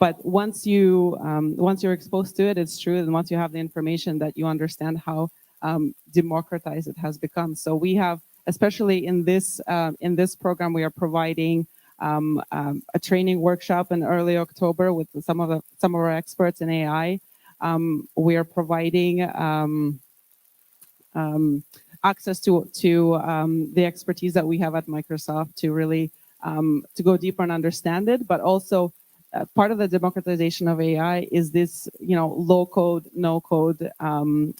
once you're exposed to it, it's true. And once you have the information, that you understand how democratized it has become. So we have, especially in this program, we are providing a training workshop in early October with some of our experts in AI. We are providing access to the expertise that we have at Microsoft to really to go deeper and understand it, but also part of the democratization of AI is this, low code, no code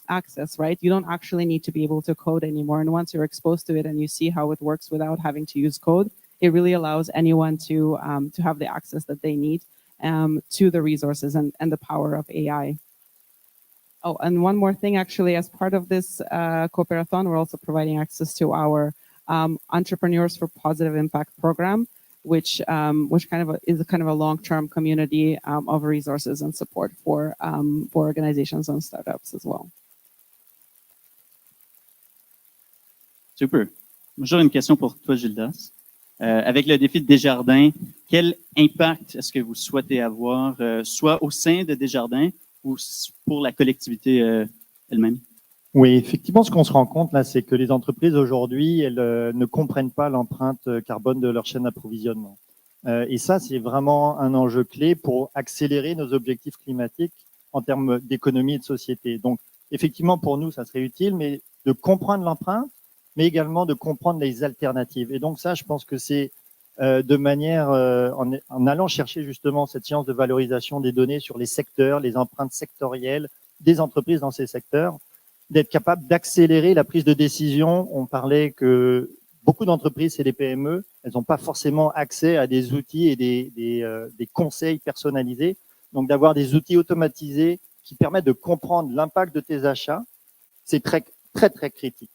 access, right? You don't actually need to be able to code anymore. And once you're exposed to it and you see how it works without having to use code, it really allows anyone to have the access that they need to the resources and the power of AI. Oh, and one more thing, actually, as part of this Cooperathon, we're also providing access to our Entrepreneurs for Positive Impact program, which is kind of a long-term community of resources and support for organizations and startups as well. Super. Moi, j'aurais une question pour toi, Gildas. Avec le défi de Desjardins, quel impact est-ce que vous souhaitez avoir, soit au sein de Desjardins ou pour la collectivité elle-même? Oui, effectivement, ce qu'on se rend compte là, c'est que les entreprises aujourd'hui, elles ne comprennent pas l'empreinte carbone de leur chaîne d'approvisionnement. Et ça, c'est vraiment un enjeu clé pour accélérer nos objectifs climatiques en termes d'économie et de société. Donc, effectivement, pour nous, ça serait utile, mais de comprendre l'empreinte, mais également de comprendre les alternatives. Et donc ça, je pense que c'est de manière, en allant chercher justement cette science de valorisation des données sur les secteurs, les empreintes sectorielles des entreprises dans ces secteurs, d'être capable d'accélérer la prise de décision. On parlait que beaucoup d'entreprises, c'est des PME, elles n'ont pas forcément accès à des outils et des conseils personnalisés. Donc d'avoir des outils automatisés qui permettent de comprendre l'impact de tes achats, c'est très, très, très critique.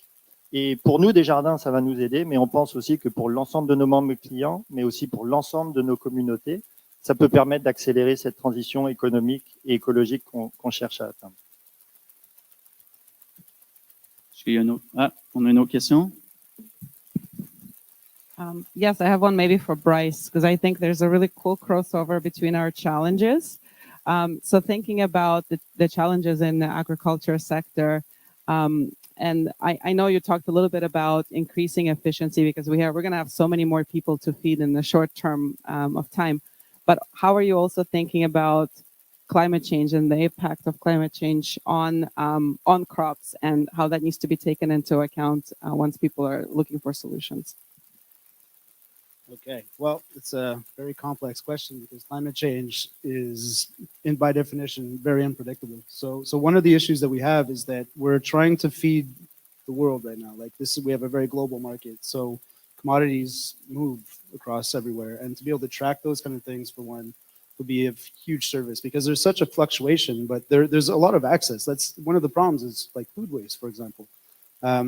Et pour nous, Desjardins, ça va nous aider, mais on pense aussi que pour l'ensemble de nos membres clients, mais aussi pour l'ensemble de nos communautés, ça peut permettre d'accélérer cette transition économique et écologique qu'on cherche à atteindre. On a une autre question. Yes, I have one maybe for Bryce, because I think there's a really cool crossover between our challenges. So thinking about the challenges in the agriculture sector, and I know you talked a little bit about increasing efficiency because we're going to have so many more people to feed in the short term of time. But how are you also thinking about climate change and the impact of climate change on crops and how that needs to be taken into account once people are looking for solutions? Okay, well, it's a very complex question because climate change is, by definition, very unpredictable. So one of the issues that we have is that we're trying to feed the world right now. Like we have a very global market, so commodities move across everywhere, and to be able to track those kind of things, for one, would be of huge service because there's such a fluctuation, but there's a lot of access. That's one of the problems is like food waste, for example. A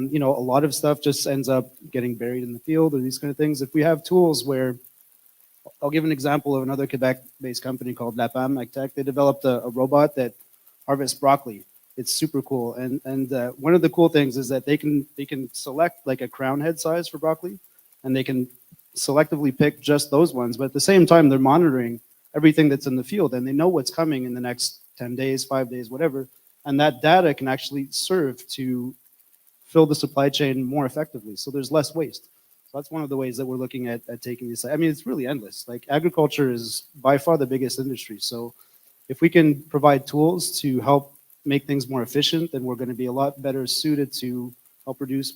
lot of stuff just ends up getting buried in the field or these kind of things. If we have tools where, I'll give an example of another Quebec-based company called Lapam AgTech. They developed a robot that harvests broccoli. It's super cool. And one of the cool things is that they can select like a crown head size for broccoli, and they can selectively pick just those ones. But at the same time, they're monitoring everything that's in the field, and they know what's coming in the next 10 days, 5 days, whatever. And that data can actually serve to fill the supply chain more effectively. So there's less waste. So that's one of the ways that we're looking at taking this. I mean, it's really endless. Like agriculture is by far the biggest industry. So if we can provide tools to help make things more efficient, then we're going to be a lot better suited to help reduce,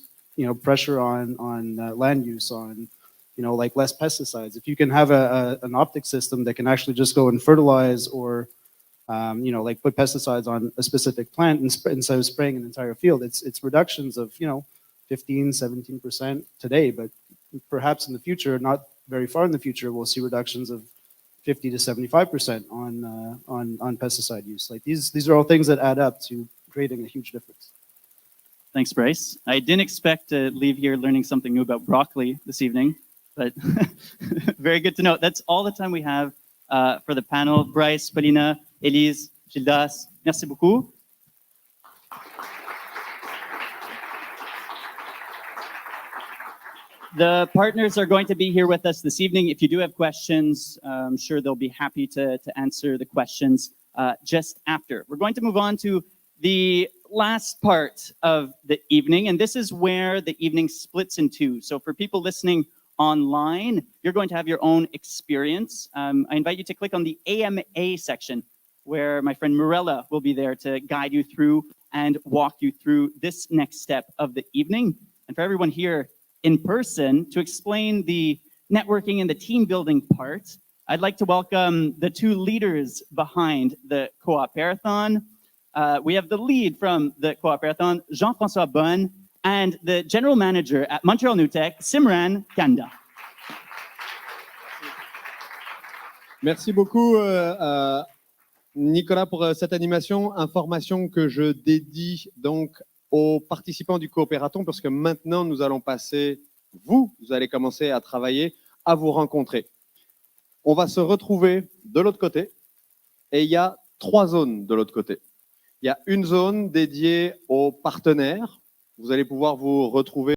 pressure on land use, on, like less pesticides. If you can have an optic system that can actually just go and fertilize or, like put pesticides on a specific plant instead of spraying an entire field, it's reductions of, 15, 17% today, but perhaps in the future, not very far in the future, we'll see reductions of 50 to 75% on pesticide use. Like these are all things that add up to creating a huge difference. Thanks, Bryce. I didn't expect to leave here learning something new about broccoli this evening, but very good to know. That's all the time we have for the panel. Bryce, Paulina, Elise, Gildas, merci beaucoup. The partners are going to be here with us this evening. If you do have questions, I'm sure they'll be happy to answer the questions just after. We're going to move on to the last part of the evening, and this is where the evening splits in two. So for people listening online, you're going to have your own experience. I invite you to click on the AMA section, where my friend Mirella will be there to guide you through and walk you through this next step of the evening. And for everyone here in person, to explain the networking and the team building part, I'd like to welcome the two leaders behind the Coopérathon. We have the lead from the Coopérathon, Jean-François Bonne, and the general manager at Montreal New Tech, Simran Kanda. Merci beaucoup, Nicolas, pour cette animation, information que je dédie donc aux participants du Coopérathon, parce que maintenant, nous allons passer, vous allez commencer à travailler, à vous rencontrer. On va se retrouver de l'autre côté, et il y a 3 zones de l'autre côté. Il y a une zone dédiée aux partenaires. Vous allez pouvoir vous retrouver